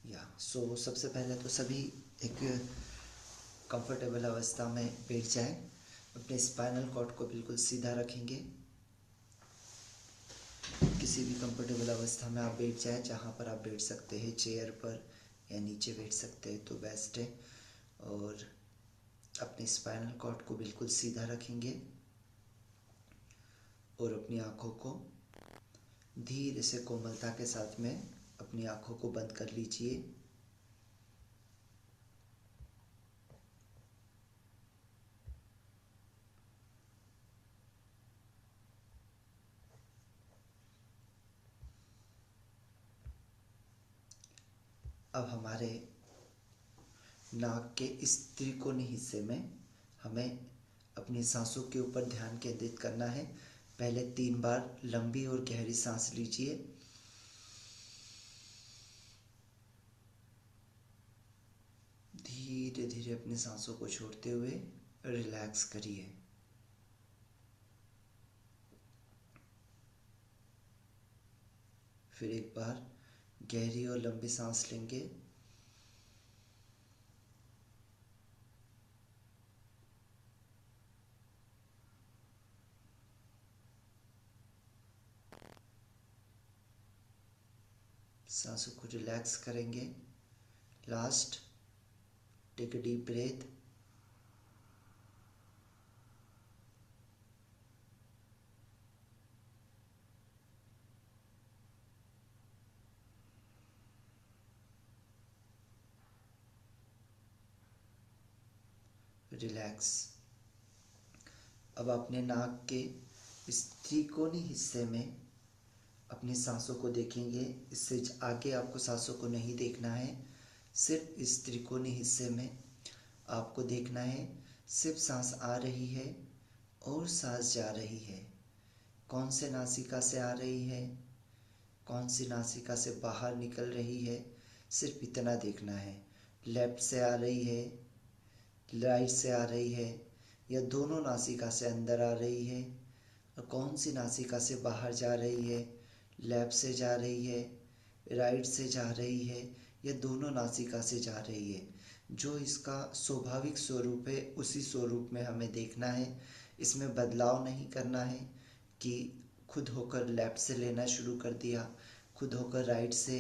सबसे पहले तो सभी एक कंफर्टेबल अवस्था में बैठ जाएं। अपने स्पाइनल कॉर्ड को बिल्कुल सीधा रखेंगे। किसी भी कंफर्टेबल अवस्था में आप बैठ जाएं, जहाँ पर आप बैठ सकते हैं, चेयर पर या नीचे बैठ सकते हैं तो बेस्ट है। और अपने स्पाइनल कॉर्ड को बिल्कुल सीधा रखेंगे और अपनी आँखों को धीरे से कोमलता के साथ में अपनी आँखों को बंद कर लीजिए। अब हमारे नाक के इस त्रिकोणी हिस्से में हमें अपनी सांसों के ऊपर ध्यान केंद्रित करना है। पहले 3 बार लंबी और गहरी सांस लीजिए। धीरे धीरे अपनी सांसों को छोड़ते हुए रिलैक्स करिए। फिर एक बार गहरी और लंबी सांस लेंगे। सांसों को रिलैक्स करेंगे। Last, take a deep breath. Relax. अब अपने नाक के इस त्रिकोणी हिस्से में अपनी सांसों को देखेंगे। इससे आगे आपको सांसों को नहीं देखना है, सिर्फ इस त्रिकोणी हिस्से में आपको देखना है। सिर्फ सांस आ रही है और सांस जा रही है। कौन से नासिका से आ रही है, कौन सी नासिका से बाहर निकल रही है, सिर्फ इतना देखना है। लेफ्ट से आ रही है, राइट से आ रही है, या दोनों नासिका से अंदर आ रही है, और कौन सी नासिका से बाहर जा रही है, लेफ्ट से जा रही है, राइट से जा रही है, या दोनों नासिका से जा रही है। जो इसका स्वाभाविक स्वरूप है उसी स्वरूप में हमें देखना है। इसमें बदलाव नहीं करना है कि खुद होकर लेफ्ट से लेना शुरू कर दिया, खुद होकर राइट से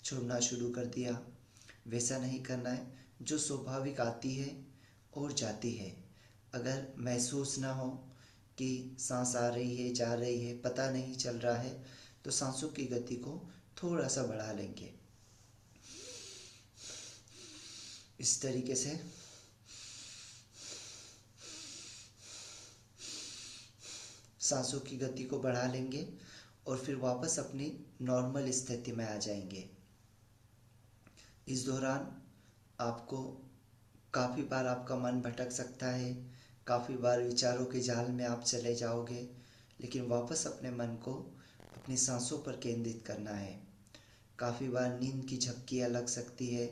छोड़ना शुरू कर दिया, वैसा नहीं करना है। जो स्वाभाविक आती है और जाती है। अगर महसूस ना हो कि सांस आ रही है, जा रही है, पता नहीं चल रहा है, तो सांसों की गति को थोड़ा सा बढ़ा लेंगे। इस तरीके से सांसों की गति को बढ़ा लेंगे और फिर वापस अपनी नॉर्मल स्थिति में आ जाएंगे। इस दौरान आपको काफ़ी बार आपका मन भटक सकता है, काफ़ी बार विचारों के जाल में आप चले जाओगे, लेकिन वापस अपने मन को अपनी सांसों पर केंद्रित करना है। काफ़ी बार नींद की झपकियाँ लग सकती है,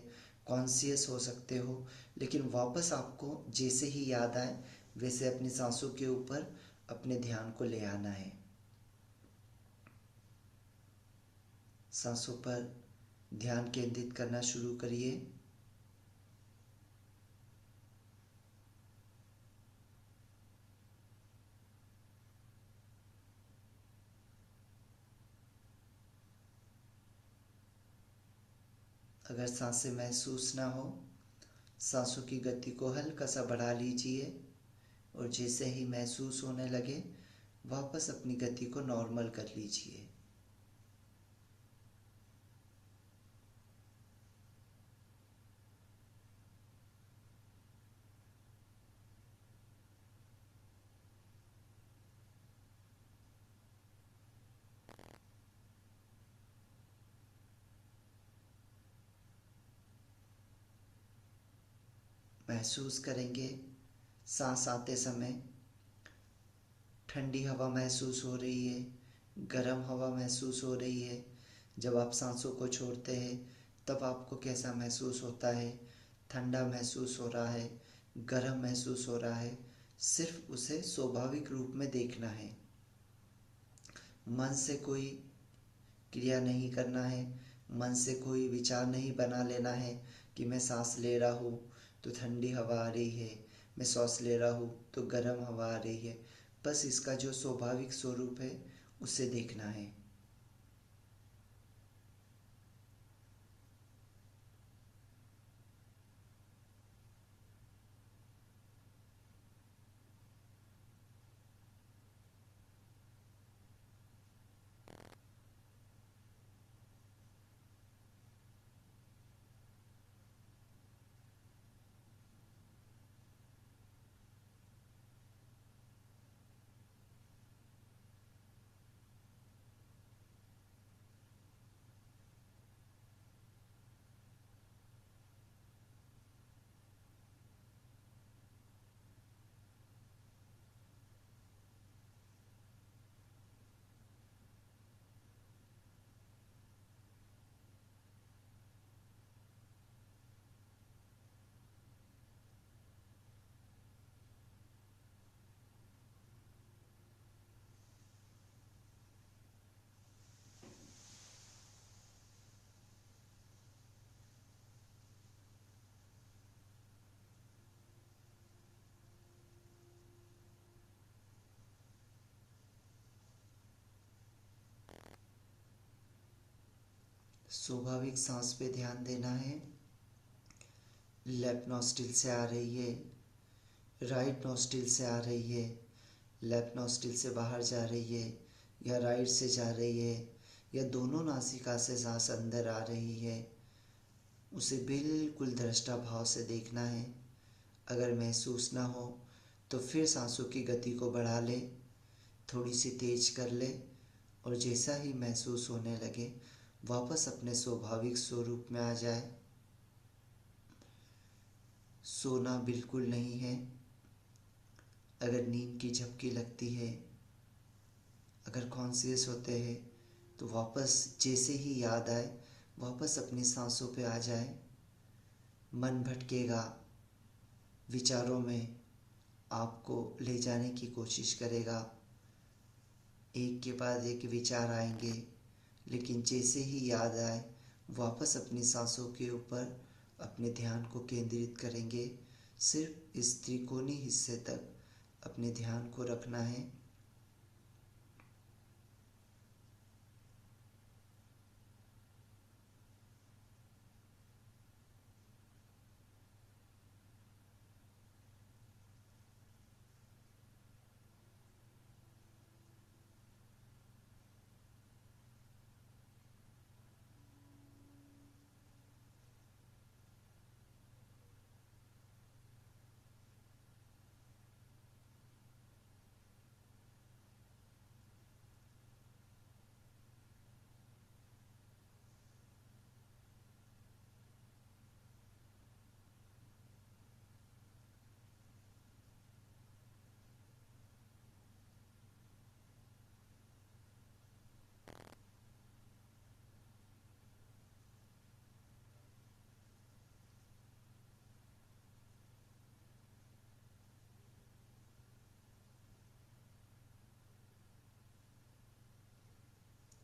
कॉन्शियस हो सकते हो, लेकिन वापस आपको जैसे ही याद आए वैसे अपनी सांसों के ऊपर अपने ध्यान को ले आना है। सांसों पर ध्यान केंद्रित करना शुरू करिए। अगर सांसें महसूस ना हो, सांसों की गति को हल्का सा बढ़ा लीजिए और जैसे ही महसूस होने लगे वापस अपनी गति को नॉर्मल कर लीजिए। महसूस करेंगे सांस आते समय ठंडी हवा महसूस हो रही है, गर्म हवा महसूस हो रही है। जब आप सांसों को छोड़ते हैं तब आपको कैसा महसूस होता है, ठंडा महसूस हो रहा है, गर्म महसूस हो रहा है, सिर्फ उसे स्वाभाविक रूप में देखना है। मन से कोई क्रिया नहीं करना है, मन से कोई विचार नहीं बना लेना है कि मैं सांस ले रहा हूँ तो ठंडी हवा आ रही है, मैं सांस ले रहा हूँ तो गर्म हवा आ रही है। बस इसका जो स्वाभाविक स्वरूप है उसे देखना है। स्वाभाविक सांस पे ध्यान देना है। लेफ्ट नॉस्ट्रिल से आ रही है, राइट नॉस्ट्रिल से आ रही है, लेफ्ट नॉस्ट्रिल से बाहर जा रही है या राइट से जा रही है या दोनों नासिका से सांस अंदर आ रही है, उसे बिल्कुल दृष्टा भाव से देखना है। अगर महसूस ना हो तो फिर सांसों की गति को बढ़ा ले, थोड़ी सी तेज कर ले और जैसा ही महसूस होने लगे वापस अपने स्वाभाविक स्वरूप में आ जाए। सोना बिल्कुल नहीं है। अगर नींद की झपकी लगती है, अगर कॉन्शियस होते हैं तो वापस जैसे ही याद आए वापस अपनी सांसों पे आ जाए। मन भटकेगा, विचारों में आपको ले जाने की कोशिश करेगा, एक के बाद एक विचार आएंगे, लेकिन जैसे ही याद आए वापस अपनी सांसों के ऊपर अपने ध्यान को केंद्रित करेंगे। सिर्फ इस त्रिकोणी हिस्से तक अपने ध्यान को रखना है।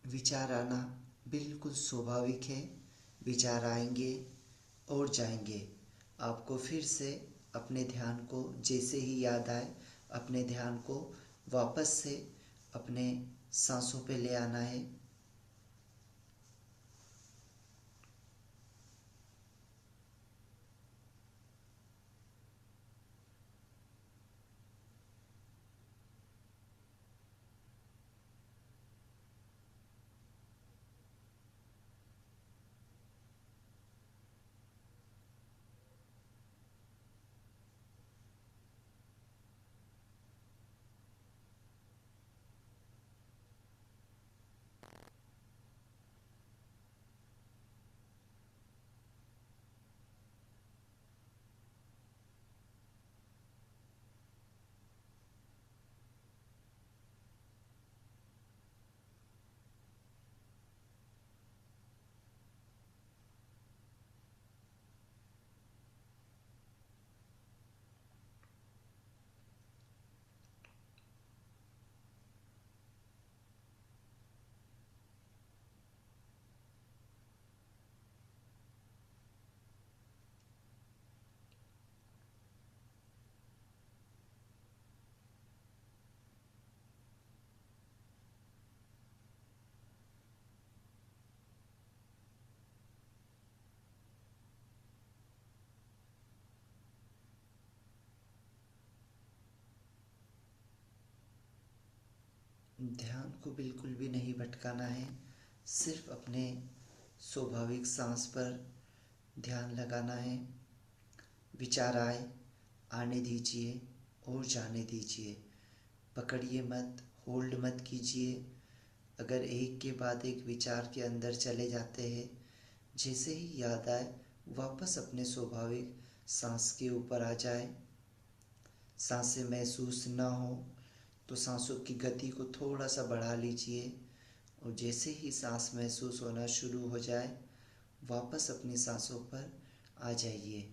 विचार आना बिल्कुल स्वाभाविक है। विचार आएंगे और जाएंगे। आपको फिर से अपने ध्यान को जैसे ही याद आए अपने ध्यान को वापस से अपने सांसों पे ले आना है। ध्यान को बिल्कुल भी नहीं भटकाना है, सिर्फ अपने स्वाभाविक सांस पर ध्यान लगाना है। विचार आने दीजिए और जाने दीजिए, पकड़िए मत, होल्ड मत कीजिए। अगर एक के बाद एक विचार के अंदर चले जाते हैं, जैसे ही याद आए वापस अपने स्वाभाविक सांस के ऊपर आ जाए। सांसें महसूस ना हो तो सांसों की गति को थोड़ा सा बढ़ा लीजिए, और जैसे ही सांस महसूस होना शुरू हो जाए वापस अपनी सांसों पर आ जाइए।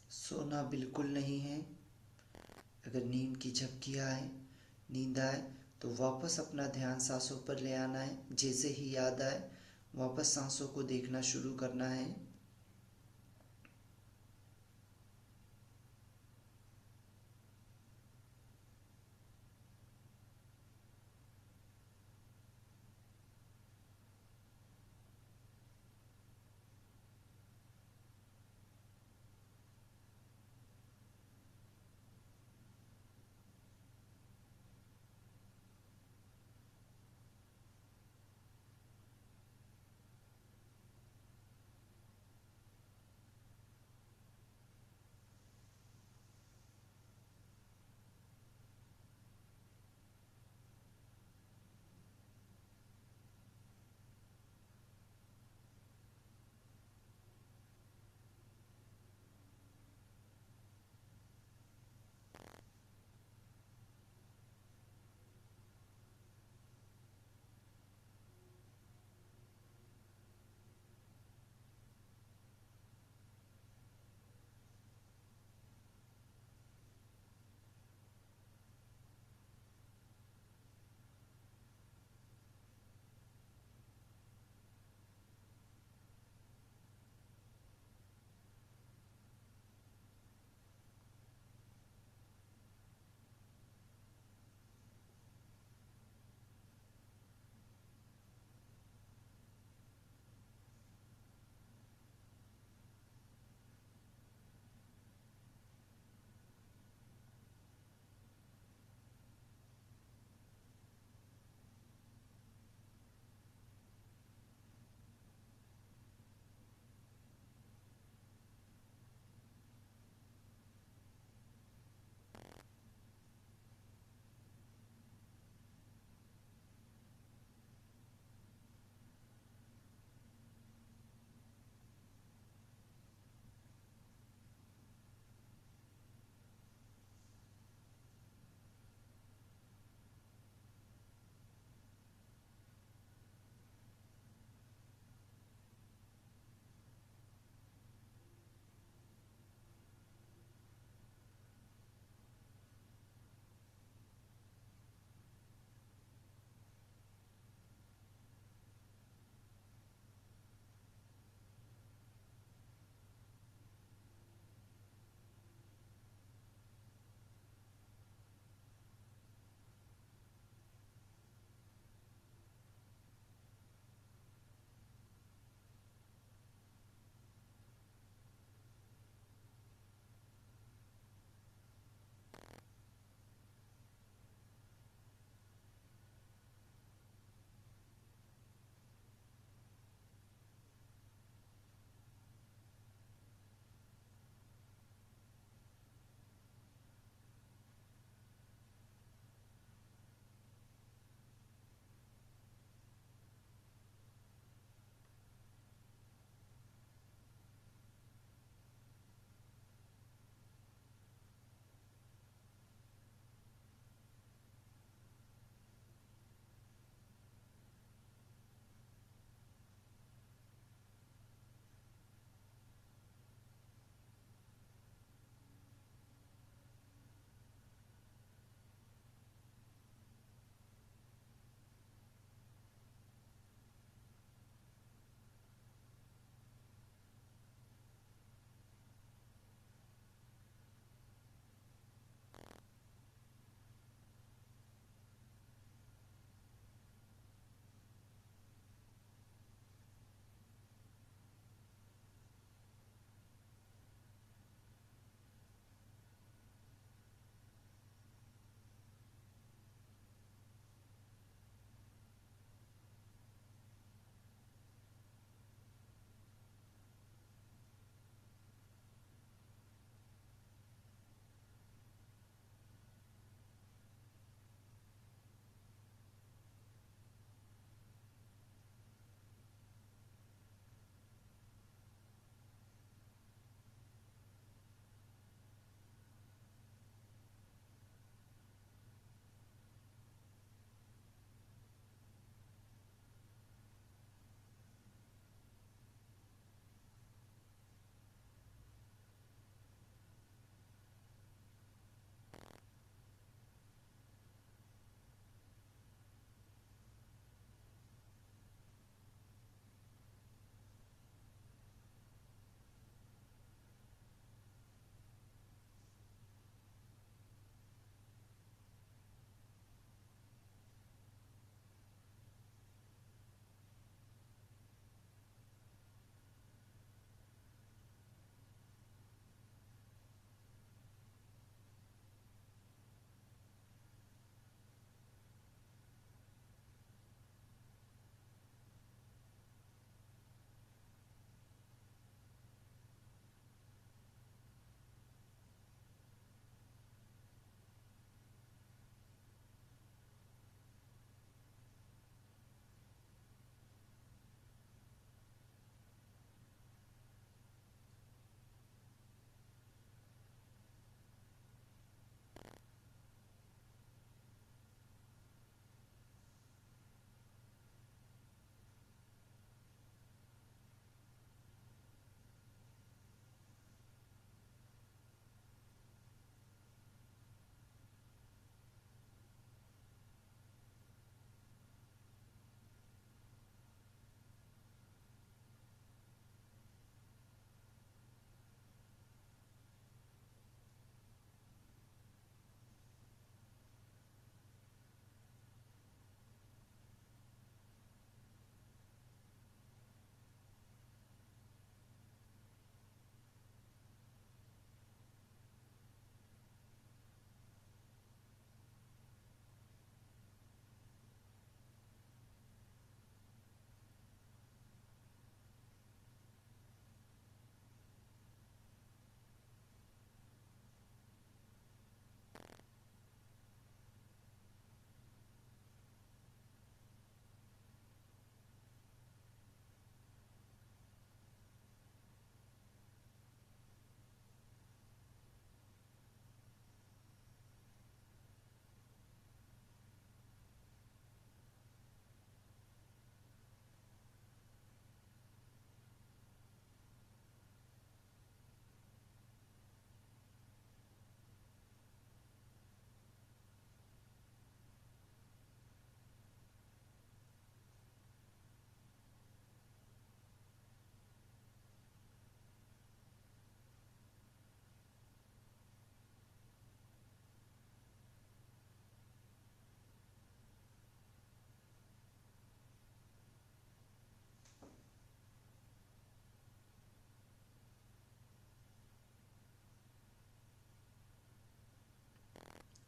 सोना बिल्कुल नहीं है। अगर नींद की झपकी आए, नींद आए, तो वापस अपना ध्यान सांसों पर ले आना है। जैसे ही याद आए वापस सांसों को देखना शुरू करना है।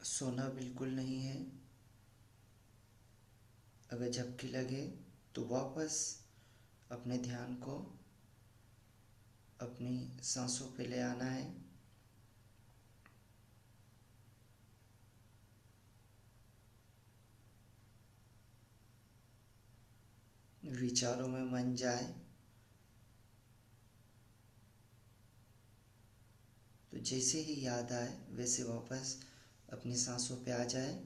सोना बिल्कुल नहीं है। अगर झपकी लगे तो वापस अपने ध्यान को अपनी सांसों पे ले आना है। विचारों में मन जाए तो जैसे ही याद आए वैसे वापस अपनी सांसों पे आ जाए।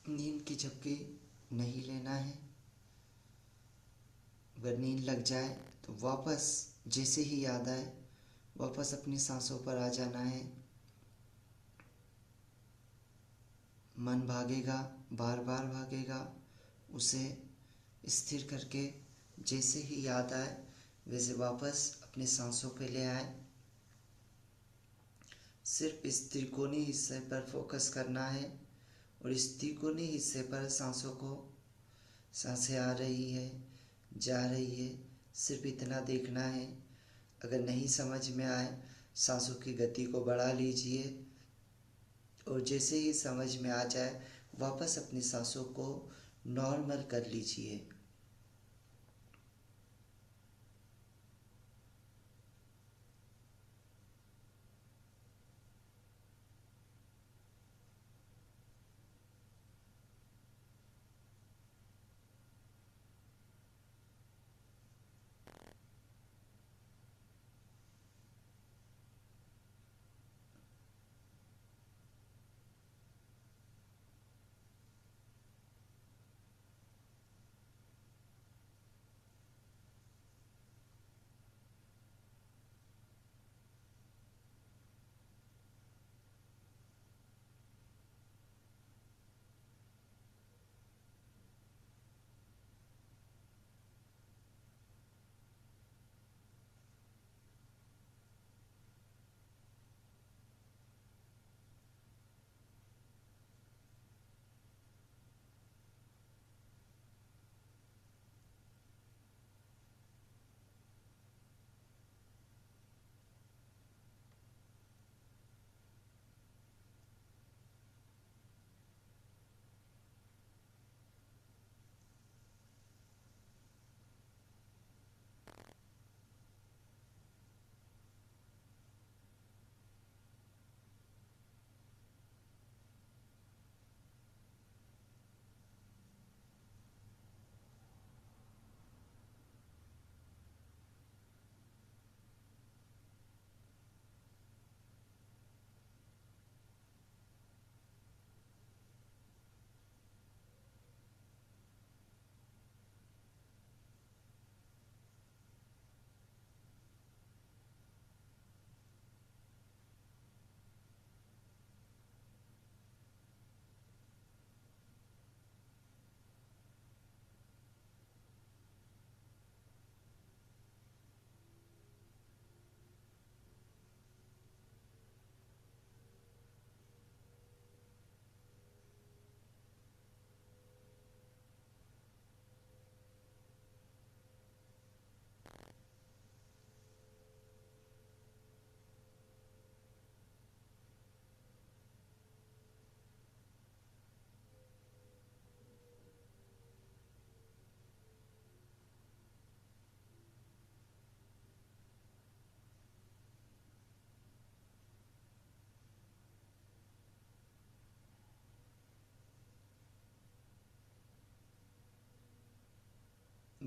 नींद की झपकी नहीं लेना है। अगर नींद लग जाए तो वापस जैसे ही याद आए वापस अपनी सांसों पर आ जाना है। मन भागेगा, बार बार भागेगा, उसे स्थिर करके जैसे ही याद आए वैसे वापस अपनी सांसों पे ले आए। सिर्फ इस त्रिकोणीय हिस्से पर फोकस करना है और इस त्रिकोणीय हिस्से पर सांसों को, सांसें आ रही है, जा रही है, सिर्फ इतना देखना है। अगर नहीं समझ में आए सांसों की गति को बढ़ा लीजिए और जैसे ही समझ में आ जाए वापस अपनी सांसों को नॉर्मल कर लीजिए।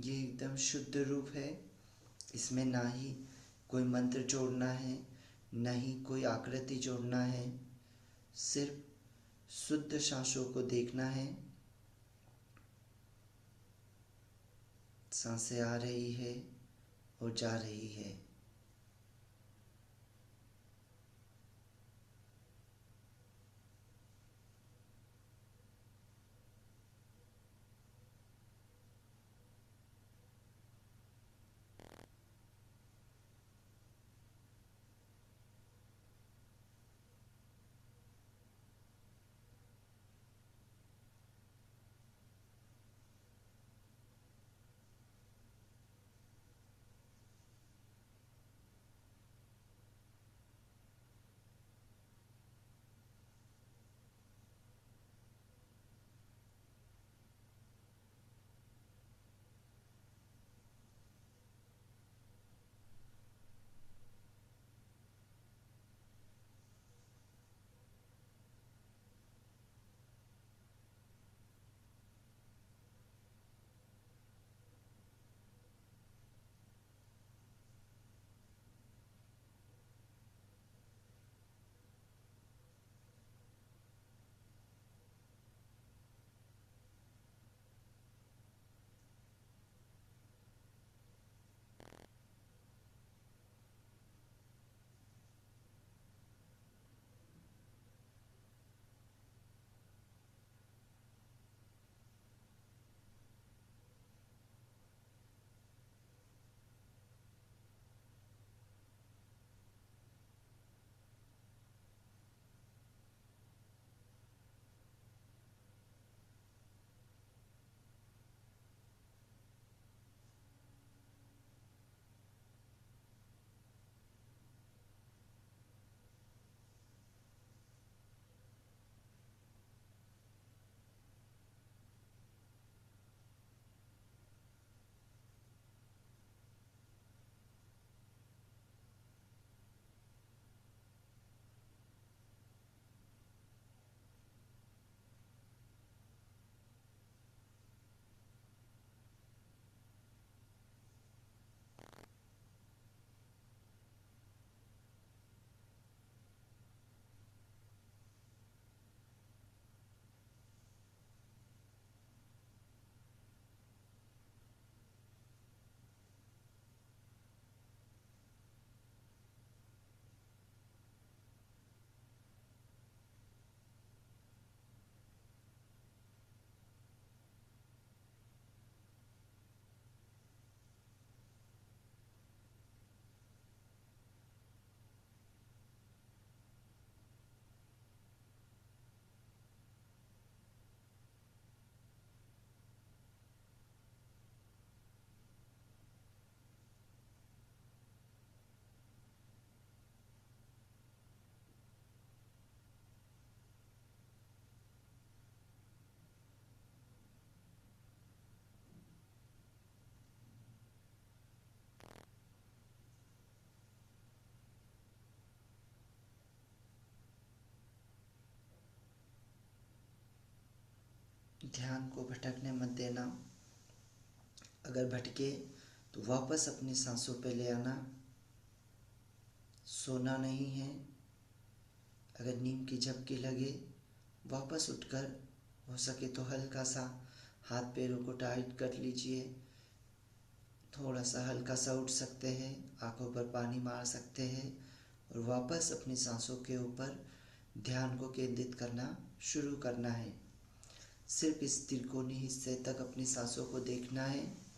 ये एकदम शुद्ध रूप है। इसमें ना ही कोई मंत्र जोड़ना है, ना ही कोई आकृति जोड़ना है। सिर्फ शुद्ध सांसों को देखना है। सांसें आ रही है और जा रही है। ध्यान को भटकने मत देना। अगर भटके तो वापस अपनी सांसों पे ले आना। सोना नहीं है। अगर नींद की झपकी लगे, वापस उठकर हो सके तो हल्का सा हाथ पैरों को टाइट कर लीजिए। थोड़ा सा हल्का सा उठ सकते हैं, आंखों पर पानी मार सकते हैं और वापस अपनी सांसों के ऊपर ध्यान को केंद्रित करना शुरू करना है। सिर्फ इस त्रिकोणीय हिस्से तक अपनी सांसों को देखना है।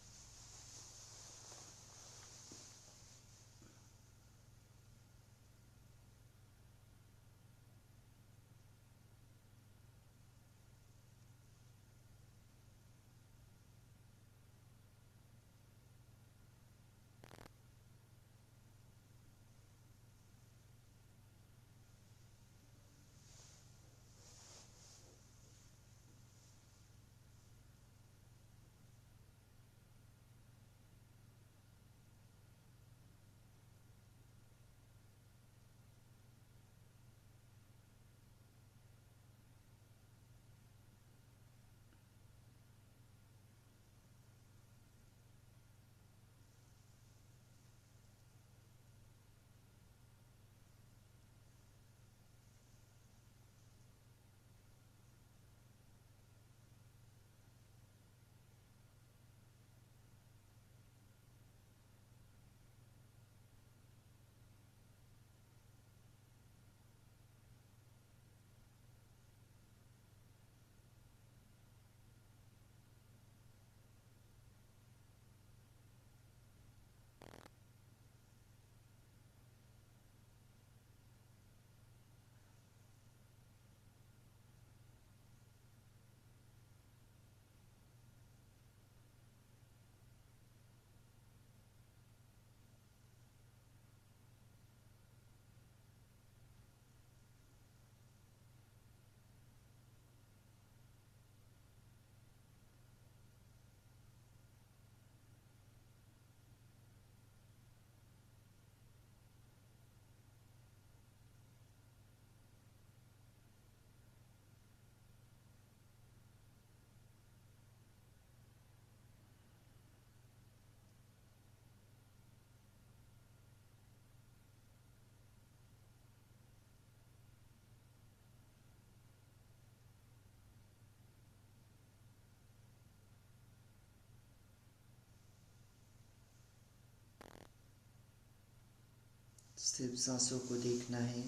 सिर्फ सांसों को देखना है।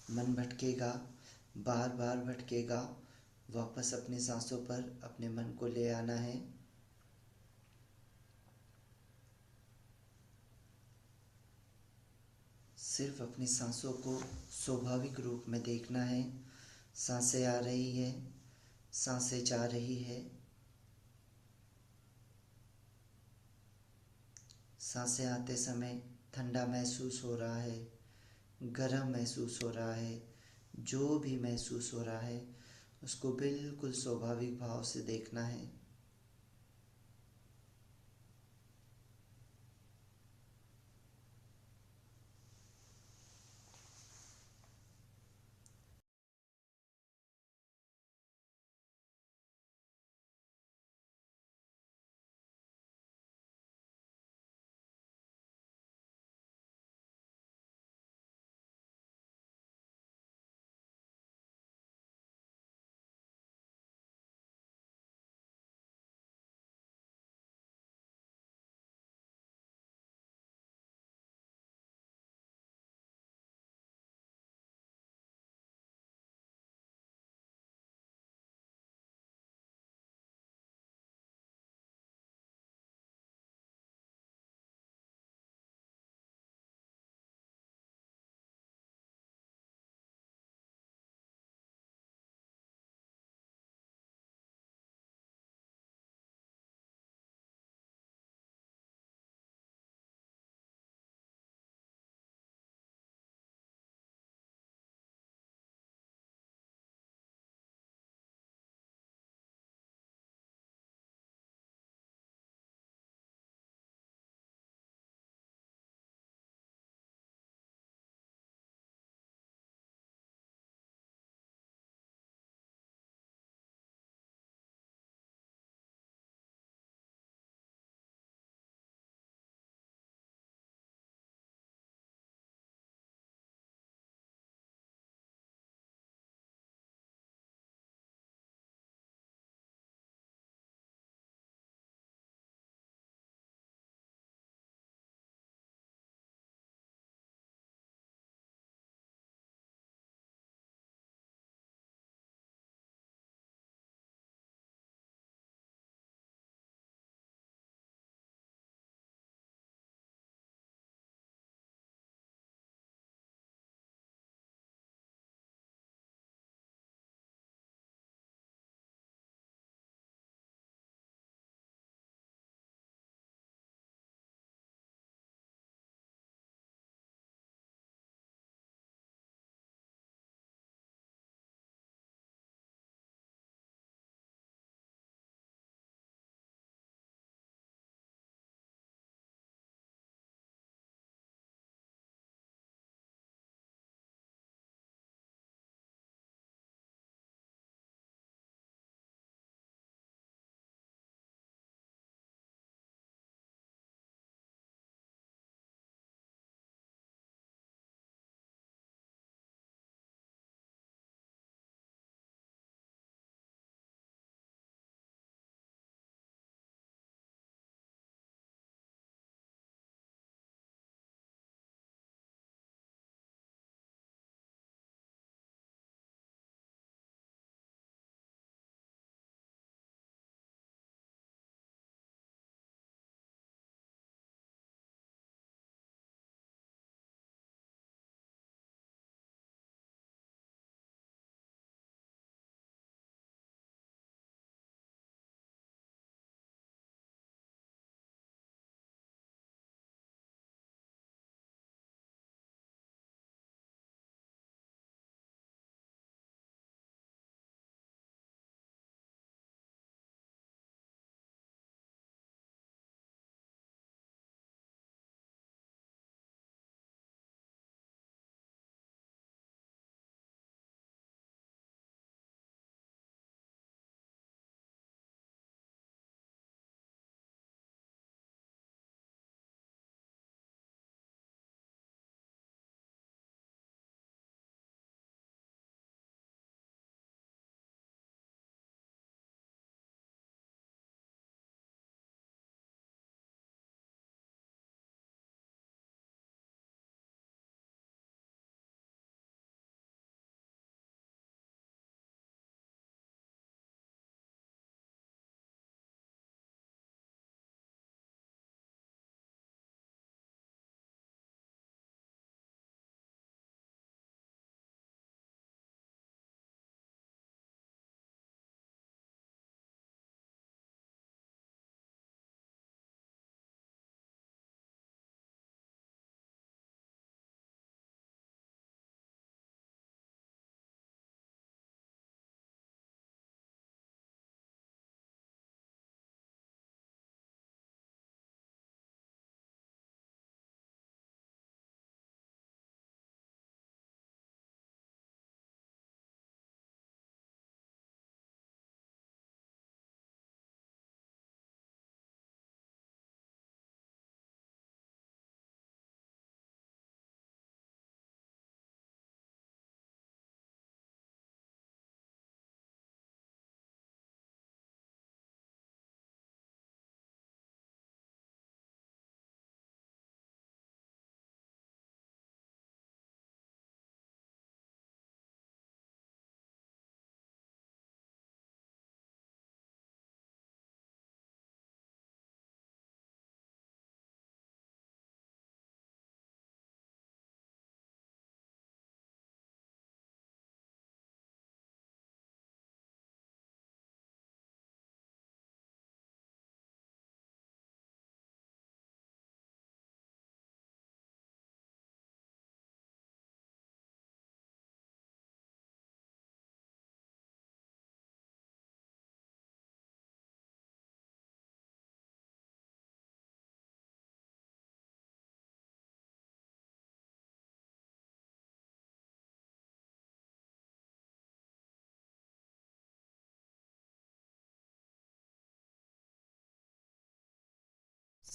मन भटकेगा, बार बार भटकेगा, वापस अपनी सांसों पर अपने मन को ले आना है। सिर्फ अपनी सांसों को स्वाभाविक रूप में देखना है। सांसें आ रही है, सांसें जा रही है। सांसें आते समय ठंडा महसूस हो रहा है, गर्म महसूस हो रहा है, जो भी महसूस हो रहा है उसको बिल्कुल स्वाभाविक भाव से देखना है।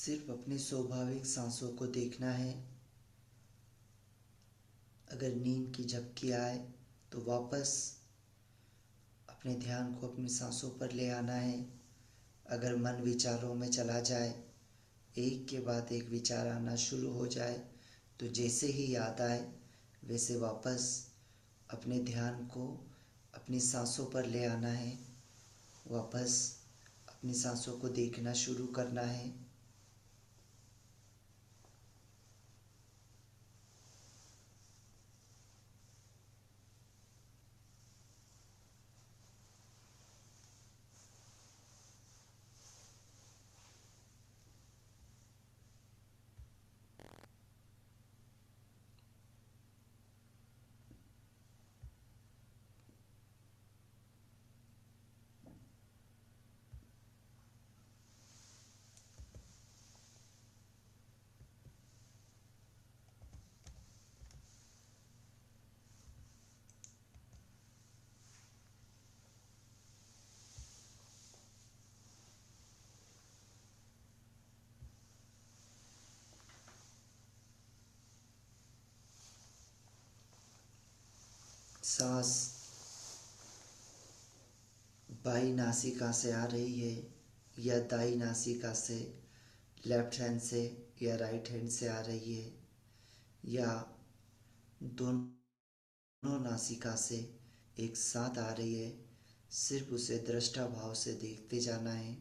सिर्फ अपनी स्वाभाविक सांसों को देखना है। अगर नींद की झपकी आए तो वापस अपने ध्यान को अपनी सांसों पर ले आना है। अगर मन विचारों में चला जाए, एक के बाद एक विचार आना शुरू हो जाए, तो जैसे ही याद आए वैसे वापस अपने ध्यान को अपनी सांसों पर ले आना है। वापस अपनी सांसों को देखना शुरू करना है। सांस बाई नासिका से आ रही है या दाई नासिका से, लेफ्ट हैंड से या राइट हैंड से आ रही है, या दोनों नासिका से एक साथ आ रही है, सिर्फ उसे दृष्टा भाव से देखते जाना है।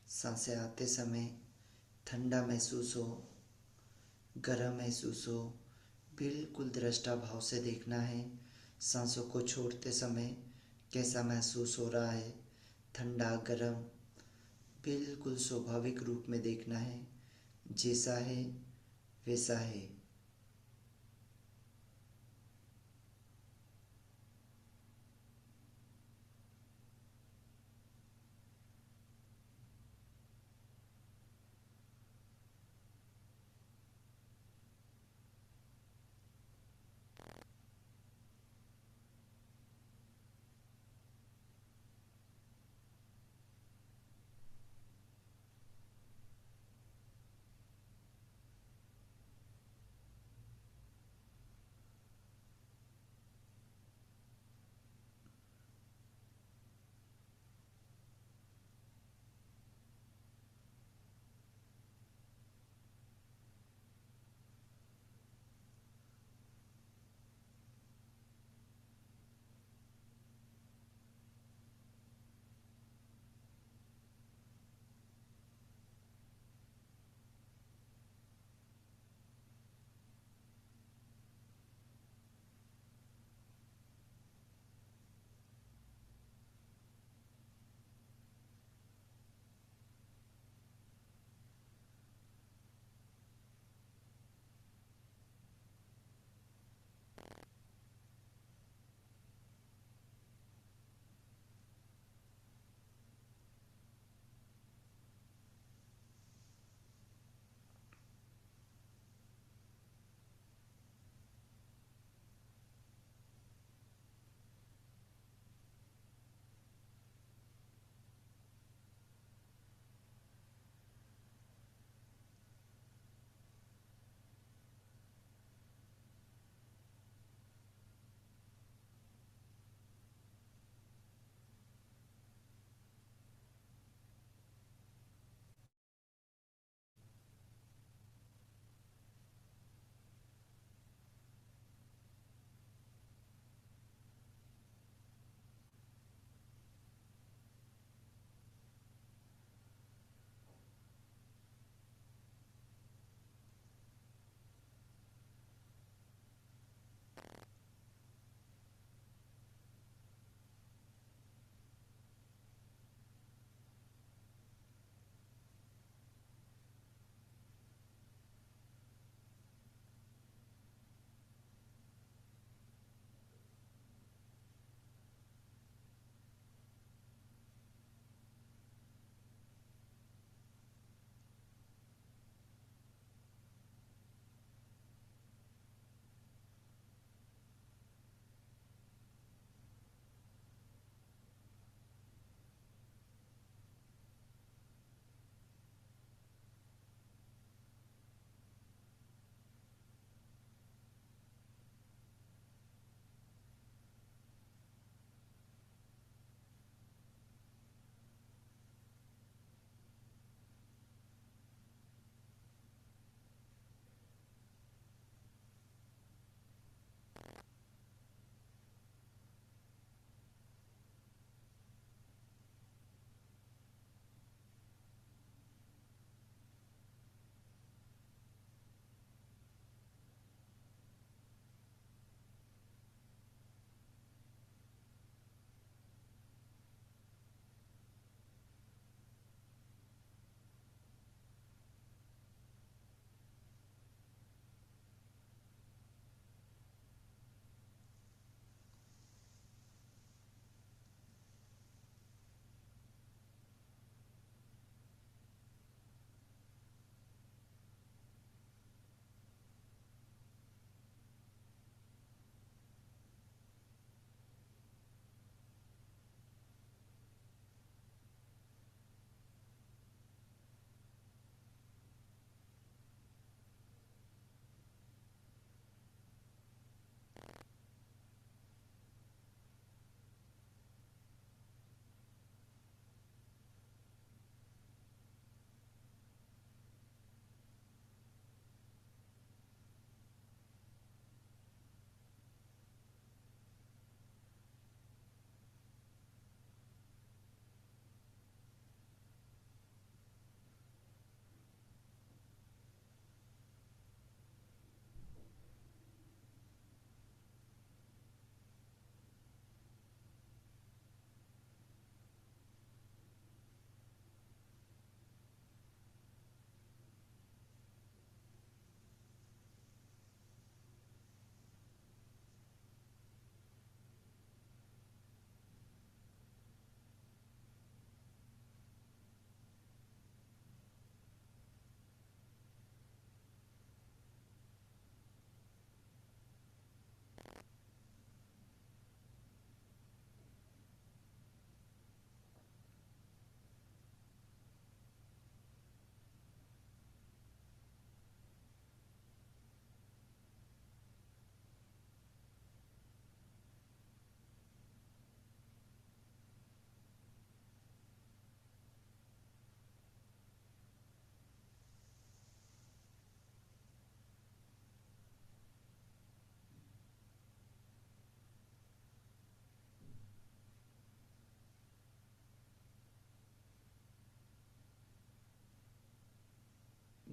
सांसें आते समय ठंडा महसूस हो, गर्म महसूस हो, बिल्कुल दृष्टा भाव से देखना है। सांसों को छोड़ते समय कैसा महसूस हो रहा है, ठंडा गर्म, बिल्कुल स्वाभाविक रूप में देखना है। जैसा है वैसा है।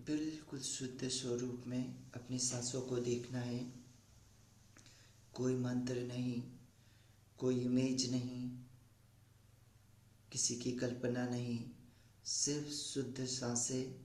बिल्कुल शुद्ध स्वरूप में अपनी सांसों को देखना है। कोई मंत्र नहीं, कोई इमेज नहीं, किसी की कल्पना नहीं, सिर्फ शुद्ध सांसें।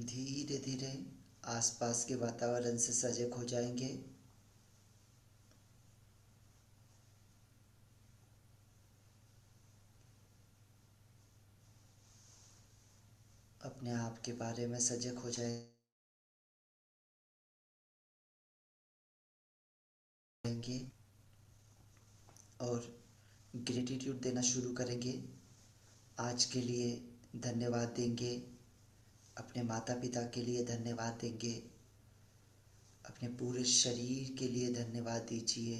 धीरे धीरे आसपास के वातावरण से सजग हो जाएंगे। अपने आप के बारे में सजग हो जाएंगे और ग्रेटिट्यूड देना शुरू करेंगे। आज के लिए धन्यवाद देंगे, अपने माता पिता के लिए धन्यवाद देंगे, अपने पूरे शरीर के लिए धन्यवाद दीजिए,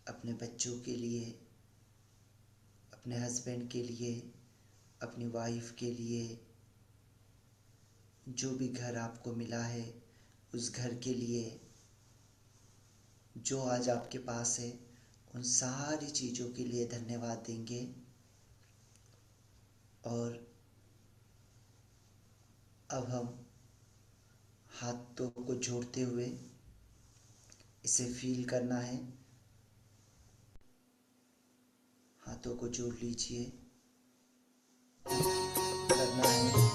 अपने बच्चों के लिए, अपने हस्बैंड के लिए, अपनी वाइफ के लिए, जो भी घर आपको मिला है उस घर के लिए, जो आज आपके पास है उन सारी चीज़ों के लिए धन्यवाद देंगे। और अब हम हाथों को जोड़ते हुए इसे फील करना है। हाथों को जोड़ लीजिए, करना है।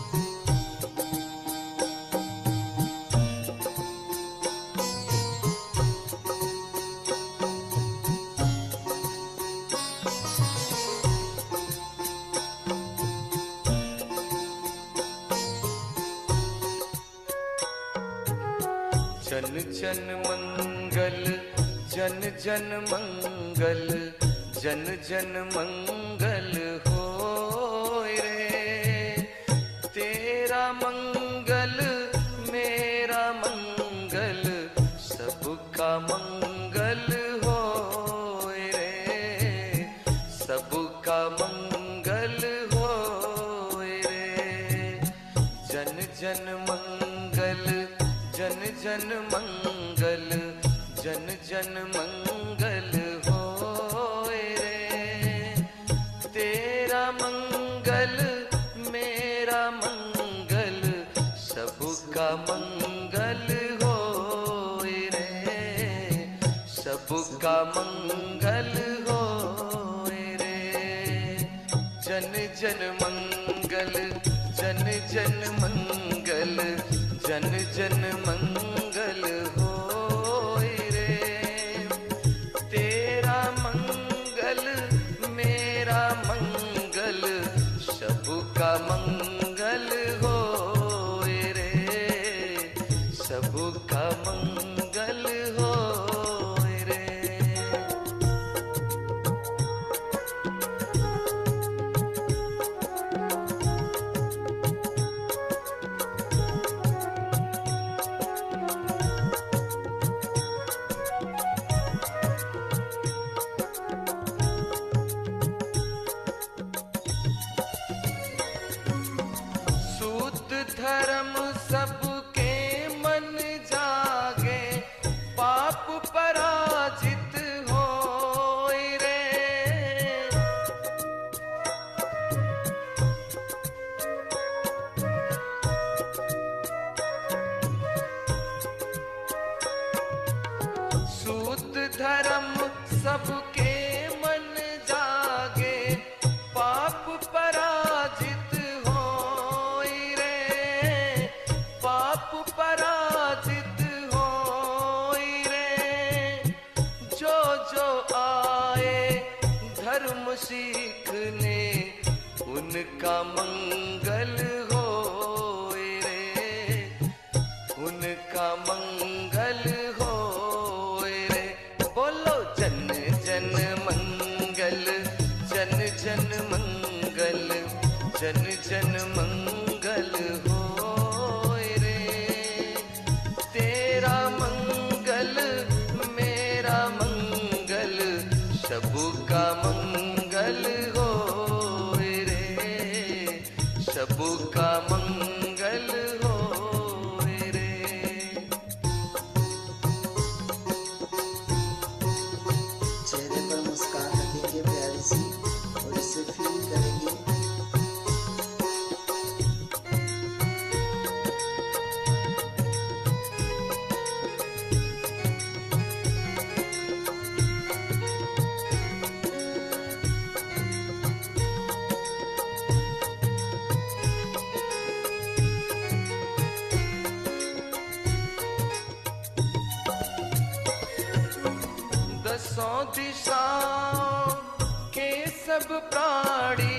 जन जन मंगल, जन जन मंगल, जन जन मंगल होए रे। तेरा मंगल मेरा मंगल, सबका मंगल होए रे, सबका मंगल होए रे। जन जन मंगल, जन जन मंगल, जन जन मंगल होए रे। तेरा मंगल मेरा मंगल, सबका मंगल होए रे, सबका मंगल होए रे। जन जन मंगल, जन जन मंगल, जन जन मंगल होए रे। तेरा मंगल मेरा मंगल, सबका मंगल होए रे, सबका मंगल होए रे। धर्म सबके मन जागे, पाप पराजित होए रे। शुद्ध धर्म सबके मन जागे, पाप पराजित पराजित होई रे। जो जो आए धर्म सीखने, उनका मंगल होए रे, उनका मंगल होए रे। बोलो जन जन मंगल, जन जन मंगल, जन जन मंगल होए रे। तेरा मंगल मेरा मंगल, सबका मंगल होए रे, सबका मंगल होए रे। चेहरे पर मुस्कान रखेंगे प्यारी सी और इसे फील करेंगे। दसों दिशाओं के सब प्राणी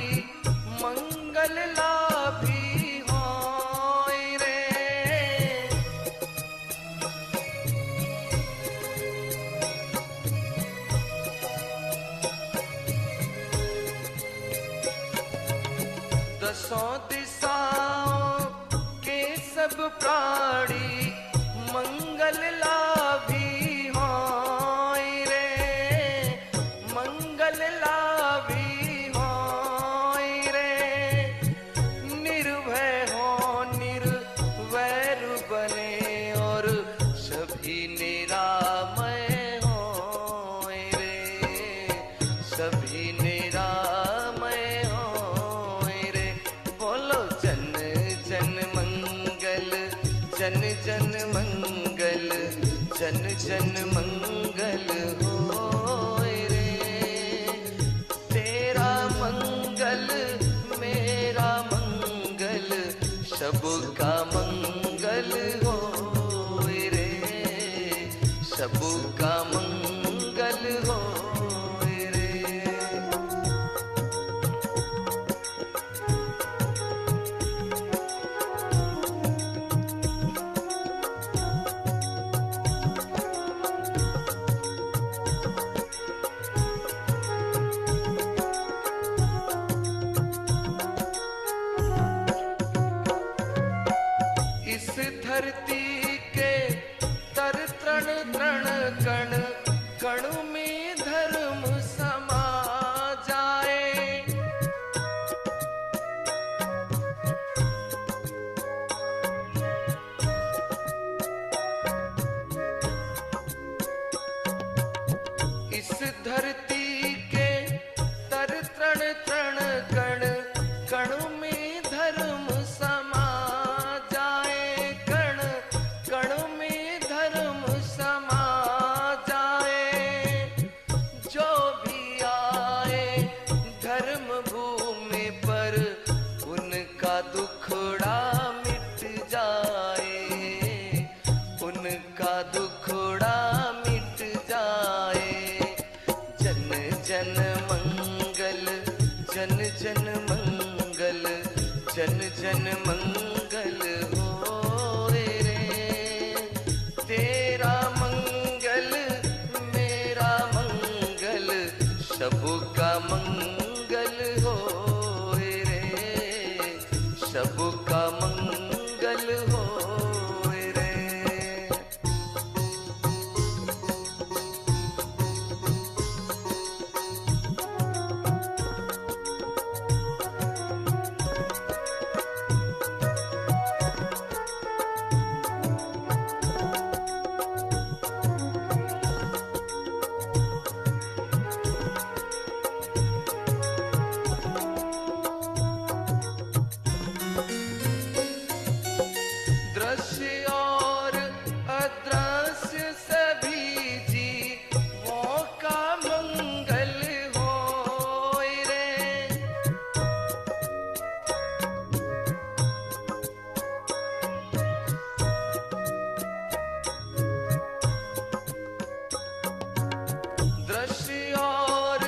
मंगल लाभी होय रे। दसों दिशाओं के सब प्राणी मंगल लाभी होय रे, मंगल लाभी होय रे। निर्भय हो निर्वैर बने और सभी निरामय होय रे, सभी निरामय होय रे। बोलो जन जन मंगल, जन जन मंगल, जन जन मंगल होय रे। तेरा मंगल मेरा मंगल, सबका मंगल होय रे, सबका मंगल होय रे। इस धरती के तर तृण तृण कण कण में धर्म समा जाए। इस धरती के तर तृण तृण कण कण में धर्म समा जाए, कण कण में धर्म समा जाए। जो भी आए धर्म भूमि पर उनका दुखड़ा मिट जाए, उनका दुखड़ा मिट जाए। जन जन मंगल, जन जन मंगल, जन जन मंगल होय रे। तेरा मंगल मेरा मंगल, सबका मंगल होय रे, सबका मंगल होय रे। दृश्य और अदृश्य सभी जीवों का मंगल होय रे। दृश्य और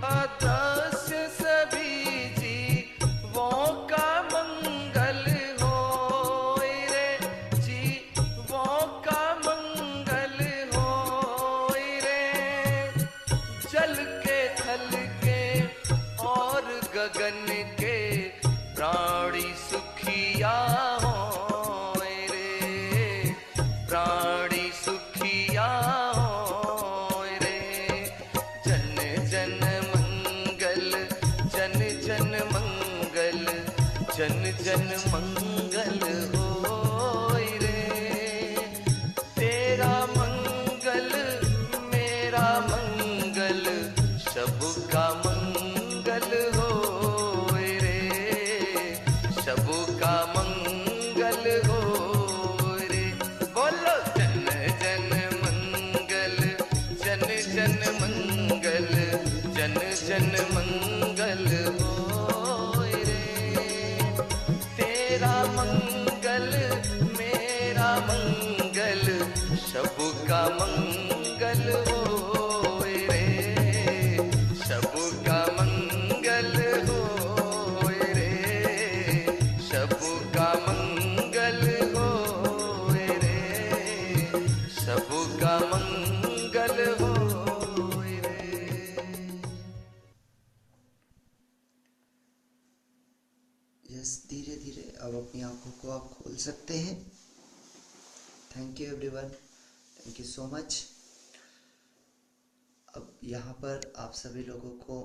अदृश्य सभी जीवों का मंगल होय रे, जीवों का मंगल होय रे। जल के थल के और गगन के प्राणी सुखिया होय रे, प्राणी सुखिया होय रे। जन जन मंगल, जन जन मंगल, जन जन मंगल होय रे। तेरा मंगल मेरा मंगल, सबका मंगल होय रे, सबका मंगल होय रे। बोलो जन जन मंगल, जन जन मंगल, जन जन मंगल होय रे। तेरा बस धीरे धीरे अब अपनी आंखों को आप खोल सकते हैं। Thank you everyone, thank you so much. अब यहाँ पर आप सभी लोगों को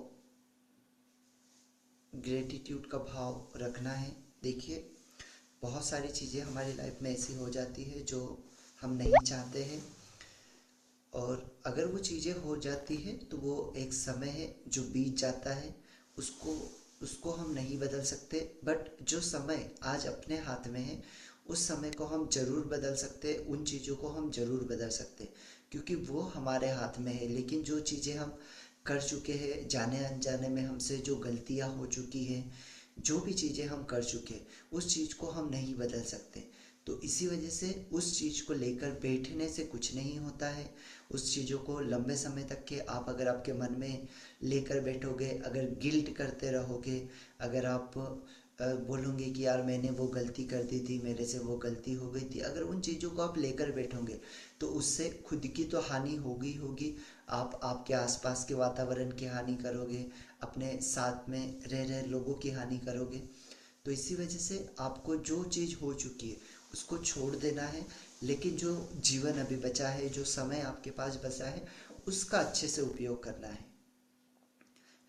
ग्रेटिट्यूड का भाव रखना है। देखिए, बहुत सारी चीज़ें हमारी लाइफ में ऐसी हो जाती है जो हम नहीं चाहते हैं, और अगर वो चीज़ें हो जाती है तो वो एक समय है जो बीत जाता है, उसको उसको हम नहीं बदल सकते। बट जो समय आज अपने हाथ में है उस समय को हम ज़रूर बदल सकते, उन चीज़ों को हम ज़रूर बदल सकते, क्योंकि वो हमारे हाथ में है। लेकिन जो चीज़ें हम कर चुके हैं, जाने अनजाने में हमसे जो गलतियाँ हो चुकी हैं, जो भी चीज़ें हम कर चुके, उस चीज़ को हम नहीं बदल सकते। तो इसी वजह से उस चीज़ को लेकर बैठने से कुछ नहीं होता है। उस चीज़ों को लंबे समय तक के आप अगर आपके मन में लेकर बैठोगे, अगर गिल्ट करते रहोगे, अगर आप बोलोगे कि यार मैंने वो गलती कर दी थी, मेरे से वो गलती हो गई थी, अगर उन चीज़ों को आप लेकर बैठोगे तो उससे खुद की तो हानि होगी होगी, आप आपके आसपास के वातावरण की हानि करोगे, अपने साथ में रह रहे लोगों की हानि करोगे। तो इसी वजह से आपको जो चीज़ हो चुकी है उसको छोड़ देना है, लेकिन जो जीवन अभी बचा है, जो समय आपके पास बचा है, उसका अच्छे से उपयोग करना है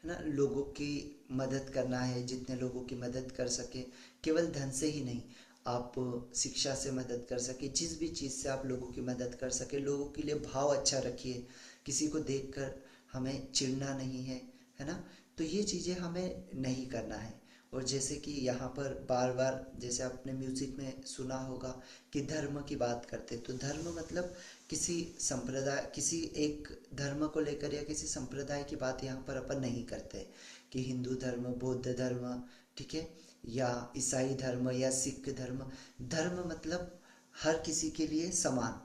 ना। लोगों की मदद करना है, जितने लोगों की मदद कर सके, केवल धन से ही नहीं, आप शिक्षा से मदद कर सके, जिस भी चीज़ से आप लोगों की मदद कर सके, लोगों के लिए भाव अच्छा रखिए। किसी को देखकर हमें चिढ़ना नहीं है ना। तो ये चीज़ें हमें नहीं करना है। और जैसे कि यहाँ पर बार बार जैसे आपने म्यूज़िक में सुना होगा कि धर्म की बात करते, तो धर्म मतलब किसी संप्रदाय, किसी एक धर्म को लेकर या किसी संप्रदाय की बात यहाँ पर अपन नहीं करते कि हिंदू धर्म, बौद्ध धर्म, ठीक है, या ईसाई धर्म या सिख धर्म। धर्म मतलब हर किसी के लिए समान,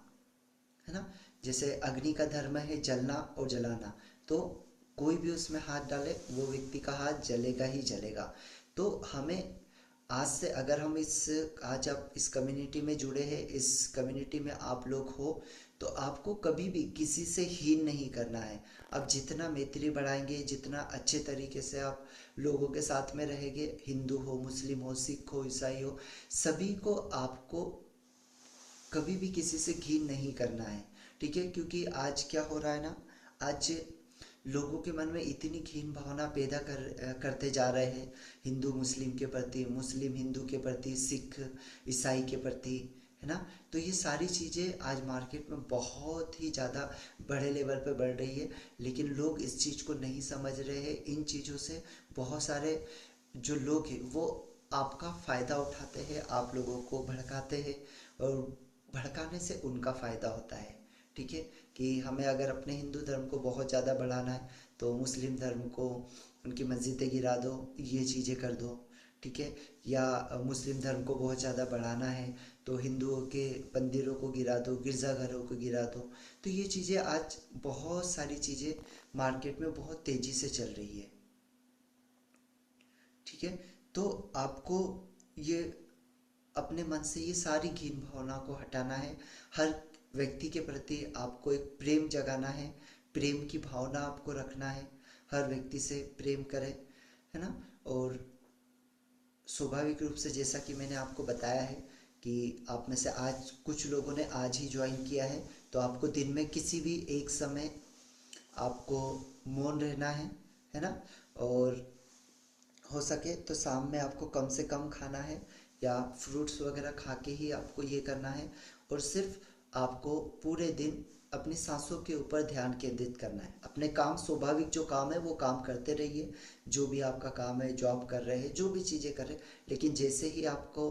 है ना। जैसे अग्नि का धर्म है जलना और जलाना, तो कोई भी उसमें हाथ डाले वो व्यक्ति का हाथ जलेगा ही जलेगा। तो हमें आज से, अगर हम आज आप इस कम्युनिटी में जुड़े हैं, इस कम्युनिटी में आप लोग हो, तो आपको कभी भी किसी से हीन नहीं करना है। आप जितना मैत्री बढ़ाएंगे, जितना अच्छे तरीके से आप लोगों के साथ में रहेंगे, हिंदू हो, मुस्लिम हो, सिख हो, ईसाई हो, सभी को आपको कभी भी किसी से घिन नहीं करना है, ठीक है। क्योंकि आज क्या हो रहा है ना, आज लोगों के मन में इतनी घिन भावना पैदा करते जा रहे हैं, हिंदू मुस्लिम के प्रति, मुस्लिम हिंदू के प्रति, सिख ईसाई के प्रति, है ना। तो ये सारी चीज़ें आज मार्केट में बहुत ही ज़्यादा बड़े लेवल पे बढ़ रही है, लेकिन लोग इस चीज़ को नहीं समझ रहे हैं। इन चीज़ों से बहुत सारे जो लोग हैं वो आपका फ़ायदा उठाते हैं, आप लोगों को भड़काते हैं, और भड़काने से उनका फ़ायदा होता है, ठीक है। कि हमें अगर अपने हिंदू धर्म को बहुत ज़्यादा बढ़ाना है तो मुस्लिम धर्म को, उनकी मस्जिदें गिरा दो, ये चीज़ें कर दो, ठीक है। या मुस्लिम धर्म को बहुत ज़्यादा बढ़ाना है तो हिंदुओं के मंदिरों को गिरा दो, गिरजाघरों को गिरा दो। तो ये चीज़ें आज बहुत सारी चीज़ें मार्केट में बहुत तेज़ी से चल रही है, ठीक है। तो आपको ये अपने मन से ये सारी घिन भावना को हटाना है। हर व्यक्ति के प्रति आपको एक प्रेम जगाना है, प्रेम की भावना आपको रखना है, हर व्यक्ति से प्रेम करें, है ना। और स्वाभाविक रूप से जैसा कि मैंने आपको बताया है कि आप में से आज कुछ लोगों ने आज ही ज्वाइन किया है, तो आपको दिन में किसी भी एक समय आपको मौन रहना है ना। और हो सके तो शाम में आपको कम से कम खाना है, या फ्रूट्स वगैरह खा के ही आपको ये करना है। और सिर्फ आपको पूरे दिन अपनी सांसों के ऊपर ध्यान केंद्रित करना है। अपने काम, स्वाभाविक जो काम है वो काम करते रहिए, जो भी आपका काम है, जॉब कर रहे हैं, जो भी चीज़ें कर रहे हैं, लेकिन जैसे ही आपको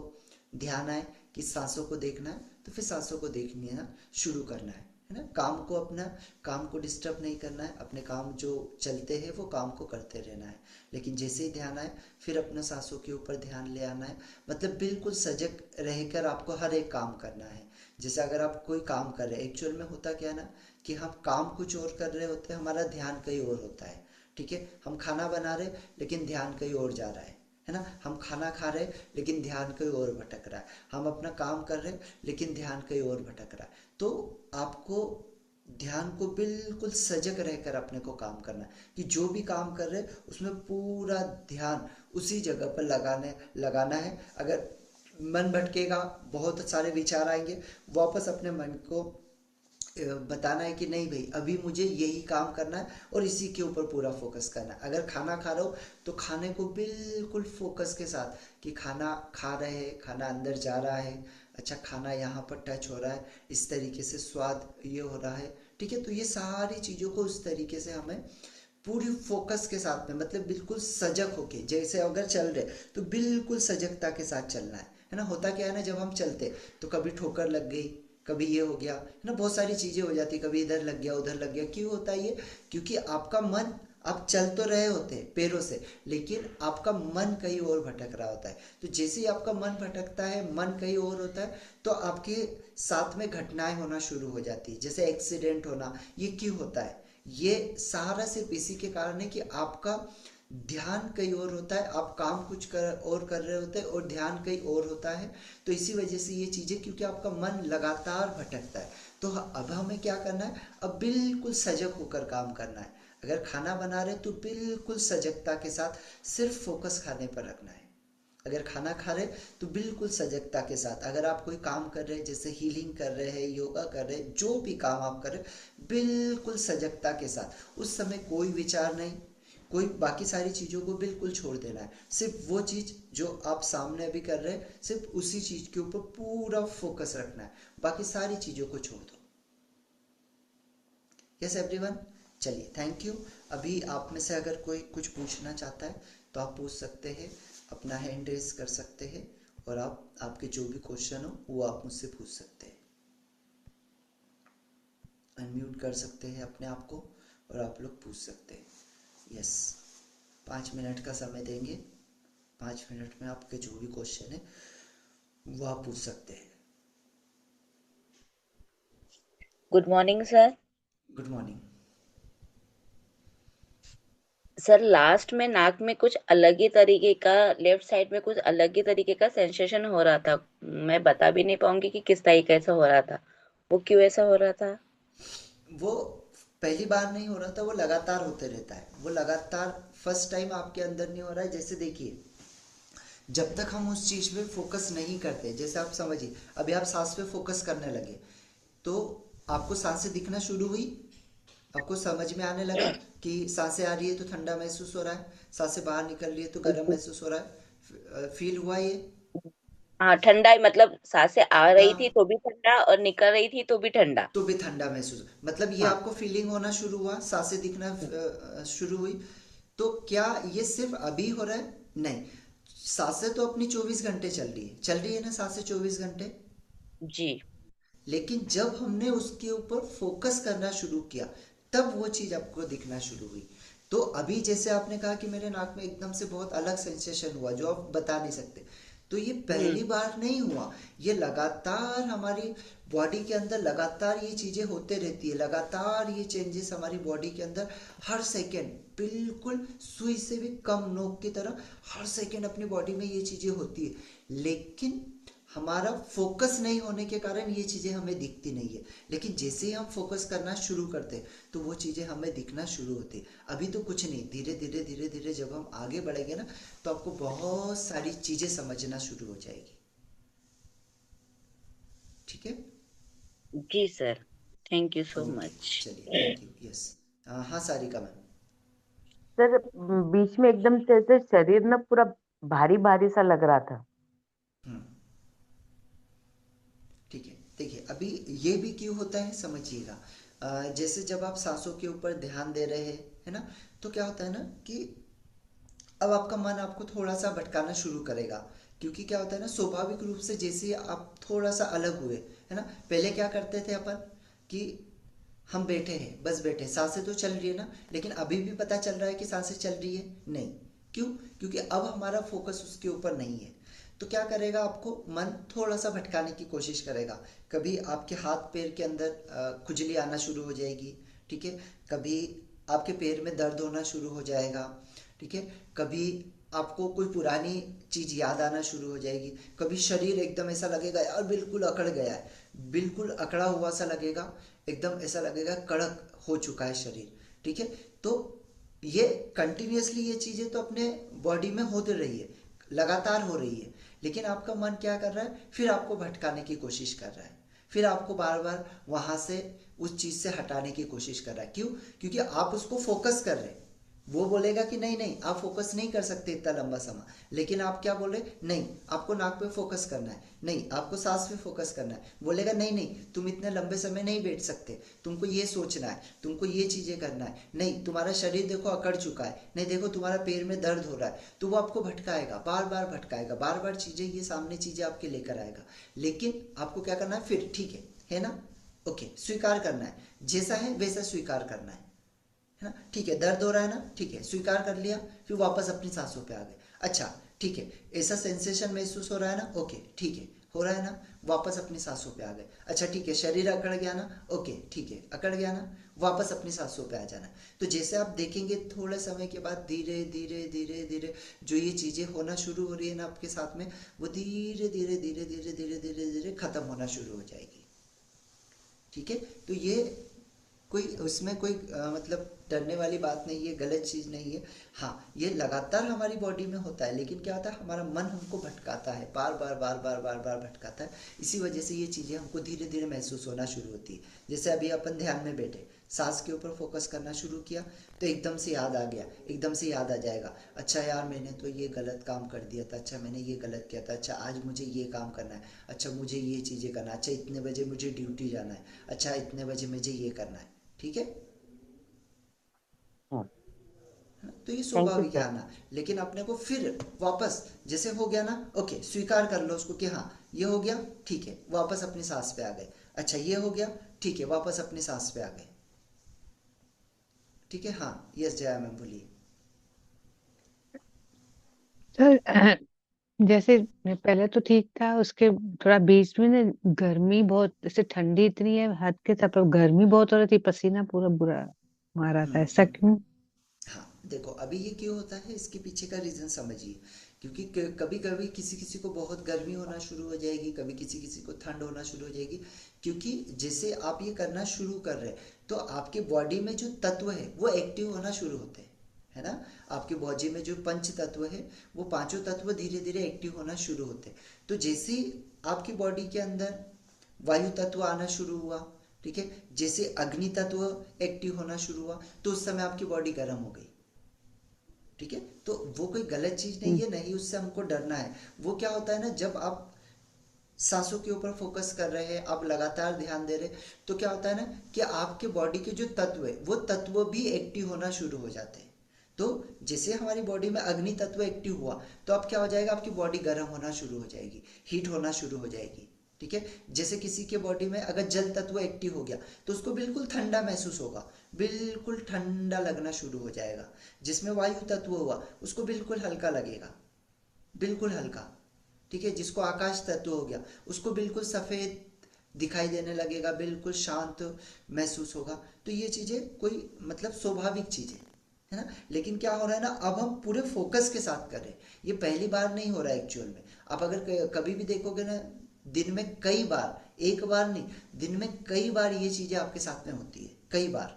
ध्यान आए कि सांसों को देखना है, तो फिर सांसों को देखनी है ना, शुरू करना है ना। काम को, अपना काम को डिस्टर्ब नहीं करना है, अपने काम जो चलते हैं वो काम को करते रहना है। लेकिन जैसे ही ध्यान आए फिर अपने सांसों के ऊपर ध्यान ले आना है। मतलब बिल्कुल सजग रहकर आपको हर एक काम करना है। जैसे अगर आप कोई काम कर रहे हैं, एक्चुअल में होता क्या है ना कि हम काम कुछ और कर रहे होते हैं, हमारा ध्यान कहीं और होता है, ठीक है। हम खाना बना रहे लेकिन ध्यान कहीं और जा रहा है ना। हम खाना खा रहे लेकिन ध्यान कहीं और भटक रहा है। हम अपना काम कर रहे लेकिन ध्यान कहीं और भटक रहा है। तो आपको ध्यान को बिल्कुल सजग रहकर अपने को काम करना है कि जो भी काम कर रहे हैं उसमें पूरा ध्यान उसी जगह पर लगाना है। अगर मन भटकेगा, बहुत सारे विचार आएंगे, वापस अपने मन को बताना है कि नहीं भाई अभी मुझे यही काम करना है और इसी के ऊपर पूरा फोकस करना है। अगर खाना खा रहे हो तो खाने को बिल्कुल फोकस के साथ कि खाना खा रहे हैं, खाना अंदर जा रहा है, अच्छा खाना यहाँ पर टच हो रहा है, इस तरीके से स्वाद ये हो रहा है, ठीक है। तो ये सारी चीज़ों को उस तरीके से हमें पूरी फोकस के साथ में, मतलब बिल्कुल सजग होके, जैसे अगर चल रहे तो बिल्कुल सजगता के साथ चलना है ना। होता क्या है ना, जब हम चलते तो कभी ठोकर लग गई, कभी ये हो गया है ना, बहुत सारी चीजें हो जाती, कभी इधर लग गया उधर लग गया। क्यों होता है ये? क्योंकि आपका मन, आप चल तो रहे होते हैं पैरों से, लेकिन आपका मन कहीं और भटक रहा होता है। तो जैसे ही आपका मन भटकता है, मन कहीं और होता है, तो आपके साथ में घटनाएं होना शुरू हो जाती है, जैसे एक्सीडेंट होना। ये क्यों होता है? ये सारा सिर्फ इसी के कारण है कि आपका ध्यान कहीं और होता है, आप काम कुछ कर रहे होते हैं और ध्यान कहीं और होता है। तो इसी वजह से ये चीज़ें, क्योंकि आपका मन लगातार भटकता है। तो अब हमें क्या करना है, अब बिल्कुल सजग होकर काम करना है। अगर खाना बना रहे तो बिल्कुल सजगता के साथ सिर्फ फोकस खाने पर रखना है। अगर खाना खा रहे तो बिल्कुल सजगता के साथ। अगर आप कोई काम कर रहे हैं, जैसे हीलिंग कर रहे हैं, योगा कर रहे हैं, जो भी काम आप कर रहे हैं बिल्कुल सजगता के साथ। उस समय कोई विचार नहीं, कोई बाकी सारी चीज़ों को बिल्कुल छोड़ देना है। सिर्फ वो चीज़ जो आप सामने अभी कर रहे हैं, सिर्फ उसी चीज़ के ऊपर पूरा फोकस रखना है, बाकी सारी चीज़ों को छोड़ दो। यस एवरीवन, चलिए थैंक यू। अभी आप में से अगर कोई कुछ पूछना चाहता है तो आप पूछ सकते हैं, अपना हैंड रेज कर सकते हैं, और आप आपके जो भी क्वेश्चन हो वो आप मुझसे पूछ सकते हैं। अनम्यूट कर सकते हैं अपने आप को और आप लोग पूछ सकते हैं। यस, 5 मिनट का समय देंगे, 5 मिनट में आपके जो भी क्वेश्चन है वो आप पूछ सकते हैं। Good morning sir. Good morning. Sir last में नाक में कुछ अलग ही तरीके का, लेफ्ट साइड में कुछ अलग ही तरीके का सेंसेशन हो रहा था। मैं बता भी नहीं पाऊंगी कि किस तरीके से हो रहा था, वो क्यों ऐसा हो रहा था। वो पहली बार नहीं हो रहा था, वो लगातार होते रहता है। वो लगातार फर्स्ट टाइम आपके अंदर नहीं हो रहा है। जैसे देखिए, जब तक हम उस चीज पे फोकस नहीं करते, जैसे आप समझिए अभी आप सांस पे फोकस करने लगे तो आपको सांसें दिखना शुरू हुई, आपको समझ में आने लगा कि सांसें आ रही है तो ठंडा महसूस हो रहा है, सांसें बाहर निकल रही है तो गर्म महसूस हो रहा है। फील हुआ ये? हाँ, ठंडा ही, मतलब सांसें आ हाँ, रही थी तो भी ठंडा और निकल रही थी तो भी ठंडा। तो भी ठंडा महसूस, मतलब ये हाँ। आपको फीलिंग होना शुरू हुआ, सांसें दिखना शुरू हुई। तो क्या ये सिर्फ अभी हो रहा है? नहीं, सांसें तो अपनी 24 घंटे चल रही है ना, सांसें 24 घंटे। जी। लेकिन जब हमने उसके ऊपर फोकस करना शुरू किया तब वो चीज आपको दिखना शुरू हुई। तो अभी जैसे आपने कहा कि मेरे नाक में एकदम से बहुत अलग सेंसेशन हुआ जो आप बता नहीं सकते, तो ये पहली बार नहीं हुआ। ये लगातार हमारी बॉडी के अंदर लगातार ये चीजें होते रहती है, लगातार ये चेंजेस हमारी बॉडी के अंदर हर सेकेंड, बिल्कुल सुई से भी कम नोक की तरह हर सेकेंड अपनी बॉडी में ये चीजें होती है। लेकिन हमारा फोकस नहीं होने के कारण ये चीज़ें हमें दिखती नहीं है। लेकिन जैसे ही हम फोकस करना शुरू करते हैं तो वो चीज़ें हमें दिखना शुरू होती है। अभी तो कुछ नहीं, धीरे धीरे धीरे धीरे जब हम आगे बढ़ेंगे ना तो आपको बहुत सारी चीज़ें समझना शुरू हो जाएगी। ठीक है? जी sir, thank you so okay, much. चलिए थैंक यू। यस, हाँ सारिका मैम। सर बीच में एकदम से ऐसे शरीर ना पूरा भारी भारी सा लग रहा था। हम्म, ठीक है। देखिए अभी ये भी क्यों होता है समझिएगा। जैसे जब आप सांसों के ऊपर ध्यान दे रहे हैं, है ना, तो क्या होता है ना कि अब आपका मन आपको थोड़ा सा भटकाना शुरू करेगा। क्योंकि क्या होता है ना, स्वाभाविक रूप से जैसे आप थोड़ा सा अलग हुए, है ना, पहले क्या करते थे अपन कि हम बैठे हैं, बस बैठे, सांसें तो चल रही है ना, लेकिन अभी भी पता चल रहा है कि सांसें चल रही है नहीं। क्यों? क्योंकि अब हमारा फोकस उसके ऊपर नहीं है। तो क्या करेगा, आपको मन थोड़ा सा भटकाने की कोशिश करेगा। कभी आपके हाथ पैर के अंदर खुजली आना शुरू हो जाएगी, ठीक है, कभी आपके पैर में दर्द होना शुरू हो जाएगा, ठीक है, कभी आपको कोई पुरानी चीज याद आना शुरू हो जाएगी, कभी शरीर एकदम ऐसा लगेगा यार बिल्कुल अकड़ गया है, बिल्कुल अकड़ा हुआ सा लगेगा, एकदम ऐसा लगेगा कड़क हो चुका है शरीर। ठीक है, तो ये कंटिन्यूअसली ये चीज़ें तो अपने बॉडी में होती रही है, लगातार हो रही है, लेकिन आपका मन क्या कर रहा है, फिर आपको भटकाने की कोशिश कर रहा है, फिर आपको बार बार वहां से उस चीज से हटाने की कोशिश कर रहा है। क्यों? क्योंकि आप उसको फोकस कर रहे हैं। वो बोलेगा कि नहीं नहीं आप फोकस नहीं कर सकते इतना लंबा समय, लेकिन आप क्या बोल रहे, नहीं आपको नाक पे फोकस करना है, नहीं आपको सांस पे फोकस करना है। बोलेगा नहीं नहीं तुम इतने लंबे समय नहीं बैठ सकते, तुमको ये सोचना है, तुमको ये चीजें करना है, नहीं तुम्हारा शरीर देखो अकड़ चुका है, नहीं देखो तुम्हारा पैर में दर्द हो रहा है। तो वो आपको भटकाएगा, बार बार भटकाएगा, बार बार चीजें, ये सामने चीजें आपके लेकर आएगा। लेकिन आपको क्या करना है, फिर ठीक है ना, ओके स्वीकार करना है, जैसा है वैसा स्वीकार करना है ना। ठीक है, दर्द हो रहा है ना, ठीक है स्वीकार कर लिया, फिर वापस अपनी सांसों पे आ गए। अच्छा ठीक है, ऐसा सेंसेशन महसूस हो रहा है ना, ओके ठीक है हो रहा है ना, वापस अपनी सांसों पे आ गए। अच्छा ठीक है, शरीर अकड़ गया ना, ओके ठीक है अकड़ गया ना, वापस अपनी सांसों पे आ जाना। तो जैसे आप देखेंगे थोड़े समय के बाद धीरे धीरे धीरे धीरे जो ये चीजें होना शुरू हो रही है ना आपके साथ में, वो धीरे धीरे धीरे धीरे धीरे धीरे धीरे खत्म होना शुरू हो जाएगी। ठीक है, तो ये कोई उसमें कोई मतलब डरने वाली बात नहीं है, गलत चीज़ नहीं है। हाँ ये लगातार हमारी बॉडी में होता है, लेकिन क्या होता है हमारा मन हमको भटकाता है, बार बार बार बार बार बार भटकाता है। इसी वजह से ये चीज़ें हमको धीरे धीरे महसूस होना शुरू होती है। जैसे अभी अपन ध्यान में बैठे, सांस के ऊपर फोकस करना शुरू किया, तो एकदम से याद आ गया, एकदम से याद आ जाएगा, अच्छा यार मैंने तो ये गलत काम कर दिया था, अच्छा मैंने ये गलत किया था, अच्छा आज मुझे ये काम करना है, अच्छा मुझे ये चीज़ें करना है, अच्छा इतने बजे मुझे ड्यूटी जाना है, अच्छा इतने बजे मुझे ये करना है। ठीक है, हाँ। तो ये थैंक यू स्वाभाविक है सर। आना। लेकिन अपने को फिर वापस जैसे हो गया ना, ओके स्वीकार कर लो उसको कि हाँ ये हो गया, ठीक है वापस अपनी सांस पे आ गए। अच्छा ये हो गया, ठीक है वापस अपनी सांस पे आ गए। ठीक है, हाँ यस जया मैम बोलिए। सर जैसे पहले तो ठीक था, उसके थोड़ा बीच में ना गर्मी बहुत, जैसे ठंडी इतनी है हद के, तब गर्मी बहुत हो रही थी, पसीना पूरा बुरा मारा था, ऐसा हम्म। क्यों? हाँ देखो अभी ये क्यों होता है, इसके पीछे का रीज़न समझिए। क्योंकि कभी कभी किसी किसी को बहुत गर्मी होना शुरू हो जाएगी, कभी किसी किसी को ठंड होना शुरू हो जाएगी। क्योंकि जैसे आप ये करना शुरू कर रहे हैं, तो आपके बॉडी में जो तत्व है वो एक्टिव होना शुरू होते हैं, है ना। आपके बॉडी में जो पंच तत्व है, वो पांचों तत्व धीरे धीरे एक्टिव होना शुरू होते हैं। तो जैसे ही आपकी बॉडी के अंदर वायु तत्व आना शुरू हुआ, ठीक है, जैसे अग्नि तत्व एक्टिव होना शुरू हुआ, तो उस समय आपकी बॉडी गर्म हो गई। ठीक है, तो वो कोई गलत चीज नहीं हम्म, है, नहीं उससे हमको डरना है। वो क्या होता है ना, जब आप सांसों के ऊपर फोकस कर रहे हैं, आप लगातार ध्यान दे रहे हैं, तो क्या होता है ना कि आपके बॉडी के जो तत्व है वो तत्व भी एक्टिव होना शुरू हो जाते हैं। तो जैसे हमारी बॉडी में अग्नि तत्व एक्टिव हुआ, तो अब क्या हो जाएगा, आपकी बॉडी गर्म होना शुरू हो जाएगी, हीट होना शुरू हो जाएगी। ठीक है, जैसे किसी के बॉडी में अगर जल तत्व एक्टिव हो गया, तो उसको बिल्कुल ठंडा महसूस होगा, बिल्कुल ठंडा लगना शुरू हो जाएगा। जिसमें वायु तत्व हुआ उसको बिल्कुल हल्का लगेगा, बिल्कुल हल्का। ठीक है, जिसको आकाश तत्व हो गया उसको बिल्कुल सफेद दिखाई देने लगेगा, बिल्कुल शांत महसूस होगा। तो ये चीजें कोई मतलब स्वाभाविक चीजें है ना। लेकिन क्या हो रहा है ना, अब हम पूरे फोकस के साथ कर रहे हैं, ये पहली बार नहीं हो रहा है एक्चुअल में। आप अगर कभी भी देखोगे ना, दिन में कई बार, एक बार नहीं, दिन में कई बार ये चीजें आपके साथ में होती है, कई बार।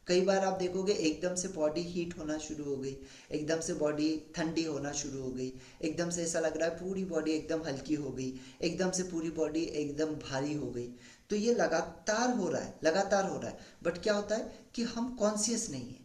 कई बार आप देखोगे एकदम से बॉडी हीट होना शुरू हो गई, एकदम से बॉडी ठंडी होना शुरू हो गई, एकदम से ऐसा लग रहा है पूरी बॉडी एकदम हल्की हो गई, एकदम से पूरी बॉडी एकदम भारी हो गई। तो ये लगातार हो रहा है, लगातार हो रहा है। बट क्या होता है कि हम कॉन्शियस नहीं है,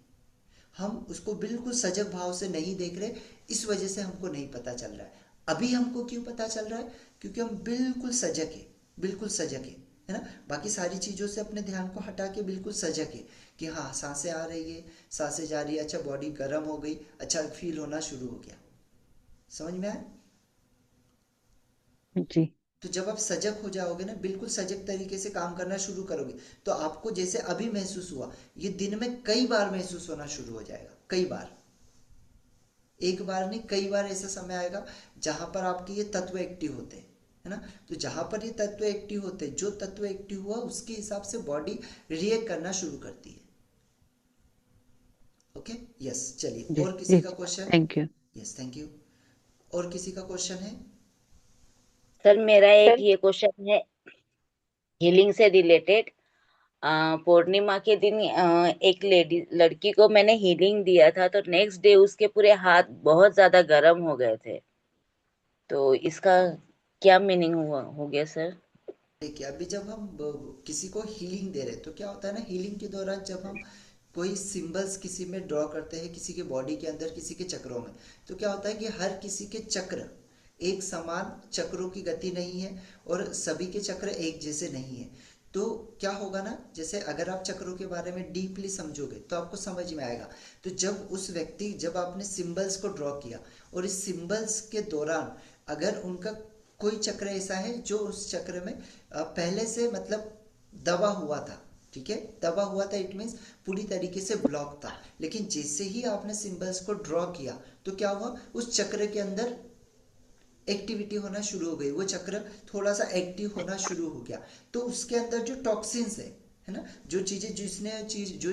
हम उसको बिल्कुल सजग भाव से नहीं देख रहे, इस वजह से हमको नहीं पता चल रहा है। अभी हमको क्यों पता चल रहा है, क्योंकि हम बिल्कुल सजग है, बिल्कुल सजग है ना। बाकी सारी चीज़ों से अपने ध्यान को हटा के बिल्कुल सजग है कि हाँ सांसें आ रही है, सांसें जा रही है, अच्छा बॉडी गर्म हो गई, अच्छा फील होना शुरू हो गया। समझ में आया। जी। तो जब आप सजग हो जाओगे ना, बिल्कुल सजग तरीके से काम करना शुरू करोगे, तो आपको जैसे अभी महसूस हुआ, ये दिन में कई बार महसूस होना शुरू हो जाएगा, कई बार। एक बार नहीं, कई बार ऐसा समय आएगा जहां पर आपके ये तत्व एक्टिव होते हैं, है ना। तो जहां पर ये तत्व एक्टिव होते हैं, जो तत्व एक्टिव हुआ उसके हिसाब से बॉडी रिएक्ट करना शुरू करती है। ओके, यस चलिए, जी और किसी जी, का question. Thank you. Yes thank you. और किसी का क्वेश्चन है। सर मेरा एक सर ये क्वेश्चन है हीलिंग से रिलेटेड। पूर्णिमा के दिन एक लड़की को मैंने हीलिंग दिया था, तो नेक्स्ट डे उसके पूरे हाथ बहुत ज्यादा गर्म हो गए थे। तो इसका क्या मीनिंग हुआ हो गया सर? देखिए, अभी जब हम किसी को हीलिंग दे रहे हैं तो क्या होता है ना, हीलिंग के दौरान जब हम कोई सिंबल्स किसी में ड्रॉ करते हैं, किसी के बॉडी के अंदर, किसी के चक्रों में, तो क्या होता है कि हर किसी के चक्र एक समान चक्रों की गति नहीं है और सभी के चक्र एक जैसे नहीं है। तो क्या होगा ना, जैसे अगर आप चक्रों के बारे में डीपली समझोगे तो आपको समझ में आएगा। तो जब आपने सिंबल्स को ड्रॉ किया और इस सिंबल्स के दौरान अगर उनका कोई चक्र ऐसा है जो उस चक्र में पहले से मतलब दबा हुआ था, ठीक है, दबा हुआ था, इट मीन्स पूरी तरीके से ब्लॉक था, लेकिन जैसे ही आपने सिंबल्स को ड्रॉ किया तो क्या हुआ, उस चक्र के अंदर एक्टिविटी होना शुरू हो गई, वो चक्र थोड़ा सा एक्टिव होना शुरू हो गया। तो उसके अंदर जो टॉक्सिन्स है ना, जो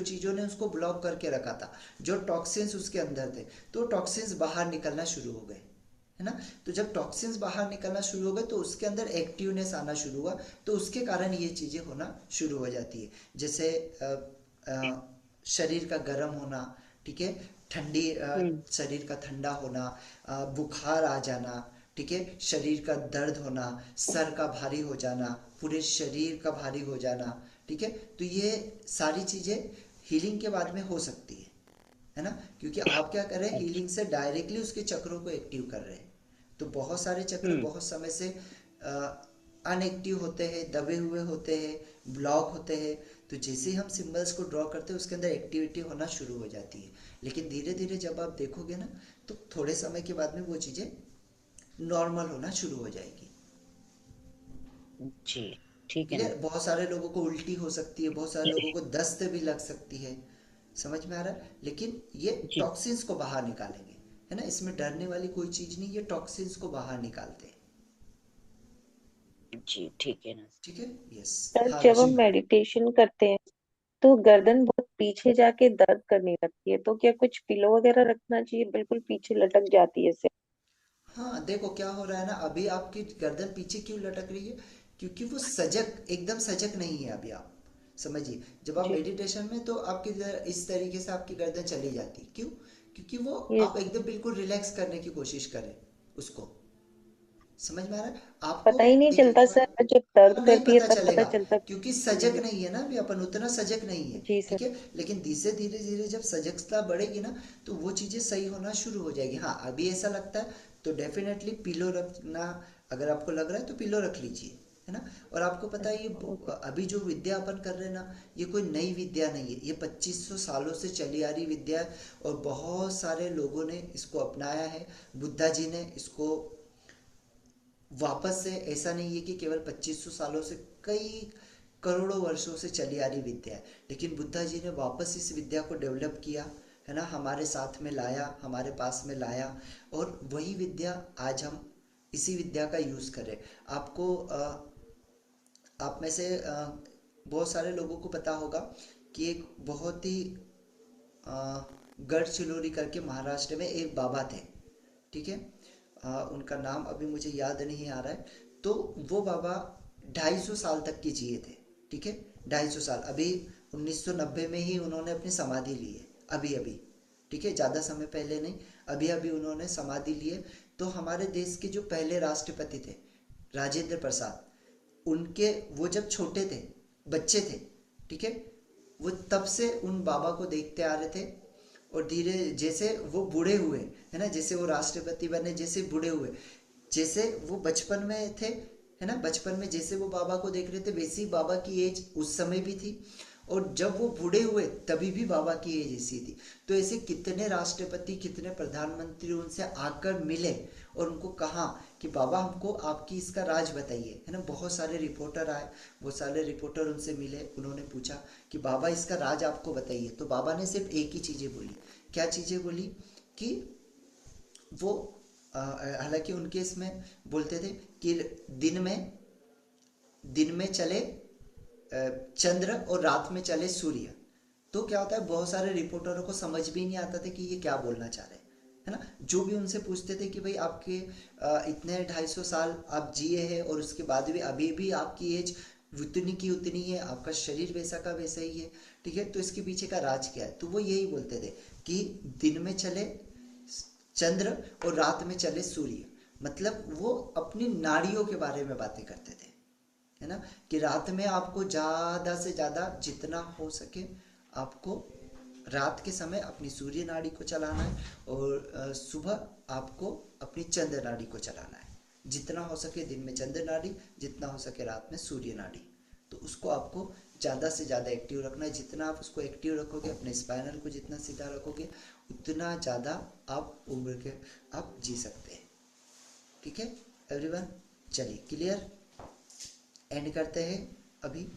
चीज़ों ने उसको ब्लॉक करके रखा था, जो टॉक्सिन्स उसके अंदर थे, तो टॉक्सिन्स बाहर निकलना शुरू हो गए, है ना। तो जब टॉक्सिन्स बाहर निकलना शुरू हो गए तो उसके अंदर एक्टिवनेस आना शुरू हुआ, तो उसके कारण ये चीज़ें होना शुरू हो जाती है। जैसे शरीर का गर्म होना, ठीक है, ठंडी हम्म। शरीर का ठंडा होना, बुखार आ जाना, ठीक है, शरीर का दर्द होना, सर का भारी हो जाना, पूरे शरीर का भारी हो जाना, ठीक है। तो ये सारी चीज़ें हीलिंग के बाद में हो सकती है ना, क्योंकि आप क्या कर रहे हैं, हीलिंग से डायरेक्टली उसके चक्रों को एक्टिव कर रहे हैं। तो बहुत सारे चक्र हम्म। बहुत समय से अनएक्टिव होते हैं, दबे हुए होते हैं, ब्लॉक होते हैं। तो जैसे ही हम सिंबल्स को ड्रॉ करते हैं उसके अंदर एक्टिविटी होना शुरू हो जाती है, लेकिन धीरे धीरे जब आप देखोगे ना तो थोड़े समय के बाद में वो चीज़ें नॉर्मल होना शुरू हो जाएगी। जी, ठीक है ना। क्लियर। बहुत सारे लोगों को उल्टी हो सकती है, बहुत सारे लोगों को दस्त भी लग सकती है, समझ में आ रहा है, लेकिन ये जी। टॉक्सिन्स को बाहर निकालेंगे, है ना, इसमें डरने वाली कोई चीज नहीं, ये टॉक्सिन्स को बाहर निकालते हैं। जी, ठीक है ना। ठीक है, यस। सर हाँ जब हम रश्मि। मेडिटेशन करते हैं तो गर्दन बहुत पीछे जाके दर्द करने लगती है, तो क्या कुछ पिलो वगैरह रखना चाहिए? बिल्कुल पीछे लटक जाती है इससे। हाँ देखो क्या हो रहा है ना, अभी आपकी गर्दन पीछे क्यों लटक रही है, क्योंकि वो सजग, एकदम सजग नहीं है अभी आप, समझिए। जब आप जी। मेडिटेशन में तो आपकी इस तरीके से आपकी गर्दन चली जाती, क्यों, क्योंकि वो ये आप एकदम बिल्कुल रिलैक्स करने की कोशिश करें उसको, समझ में आ रहा है आपको। पता ही नहीं देखिए चलता सर, जब दर्द हाँ, नहीं करती है पता तब पता चलेगा, चलता। क्योंकि सजग नहीं है ना अभी अपन, उतना सजग नहीं है, जी ठीक सर। है। लेकिन धीरे धीरे धीरे जब सजगता बढ़ेगी ना तो वो चीज़ें सही होना शुरू हो जाएगी। हाँ अभी ऐसा लगता है तो डेफिनेटली पिलो रखना, अगर आपको लग रहा है तो पिलो रख लीजिए, है ना। और आपको पता है ये ओके। अभी जो विद्या अपन कर रहे हैं ना, ये कोई नई विद्या नहीं है, ये 2500 सालों से चली आ रही विद्या है, और बहुत सारे लोगों ने इसको अपनाया है। बुद्धा जी ने इसको वापस से, ऐसा नहीं है कि केवल 2500 सालों से, कई करोड़ों वर्षों से चली आ रही विद्या है, लेकिन बुद्धा जी ने वापस इस विद्या को डेवलप किया, है ना, हमारे साथ में लाया, हमारे पास में लाया, और वही विद्या आज हम इसी विद्या का यूज़ करें। आपको आप में से बहुत सारे लोगों को पता होगा कि एक बहुत ही गढ़चिलौरी करके महाराष्ट्र में एक बाबा थे, ठीक है। उनका नाम अभी मुझे याद नहीं आ रहा है। तो वो बाबा 250 साल तक के जिए थे, ठीक है, 250 साल। अभी 1990 में ही उन्होंने अपनी समाधि ली है, अभी अभी, ठीक है, ज़्यादा समय पहले नहीं, अभी अभी उन्होंने समाधि ली है। तो हमारे देश के जो पहले राष्ट्रपति थे, राजेंद्र प्रसाद, उनके, वो जब छोटे थे, बच्चे थे, ठीक है, वो तब से उन बाबा को देखते आ रहे थे, और धीरे जैसे वो बूढ़े हुए, है ना, जैसे वो राष्ट्रपति बने, जैसे बूढ़े हुए, जैसे वो बचपन में थे, है ना, बचपन में जैसे वो बाबा को देख रहे थे वैसे ही बाबा की एज उस समय भी थी, और जब वो बूढ़े हुए तभी भी बाबा की एज ऐसी थी। तो ऐसे कितने राष्ट्रपति, कितने प्रधानमंत्री उनसे आकर मिले और उनको कहा कि बाबा हमको आपकी इसका राज बताइए, है ना। बहुत सारे रिपोर्टर आए, वो सारे रिपोर्टर उनसे मिले, उन्होंने पूछा कि बाबा इसका राज आपको बताइए। तो बाबा ने सिर्फ एक ही चीज़ें बोली, क्या चीज़ें बोली, कि वो हालांकि उनके इसमें बोलते थे कि दिन में चले चंद्र और रात में चले सूर्य। तो क्या होता है, बहुत सारे रिपोर्टरों को समझ भी नहीं आता था कि ये क्या बोलना चाह रहे हैं, है ना। जो भी उनसे पूछते थे कि भाई आपके इतने 250 साल आप जिए हैं और उसके बाद भी अभी भी आपकी एज उतनी की उतनी है, आपका शरीर वैसा का वैसा ही है, ठीक है। तो इसके पीछे का राज क्या है? तो वो यही बोलते थे कि दिन में चले चंद्र और रात में चले सूर्य, मतलब वो अपनी नाड़ियों के बारे में बातें करते थे, है ना, कि रात में आपको ज़्यादा से ज़्यादा जितना हो सके आपको रात के समय अपनी सूर्य नाड़ी को चलाना है, और सुबह आपको अपनी चंद्र नाड़ी को चलाना है। जितना हो सके दिन में चंद्र नाड़ी, जितना हो सके रात में सूर्य नाड़ी। तो उसको आपको ज़्यादा से ज़्यादा एक्टिव रखना है। जितना आप उसको एक्टिव रखोगे, अपने स्पाइनल को जितना सीधा रखोगे, उतना ज़्यादा आप उम्र के आप जी सकते हैं। ठीक है एवरीवन, चलिए क्लियर, एंड करते हैं अभी।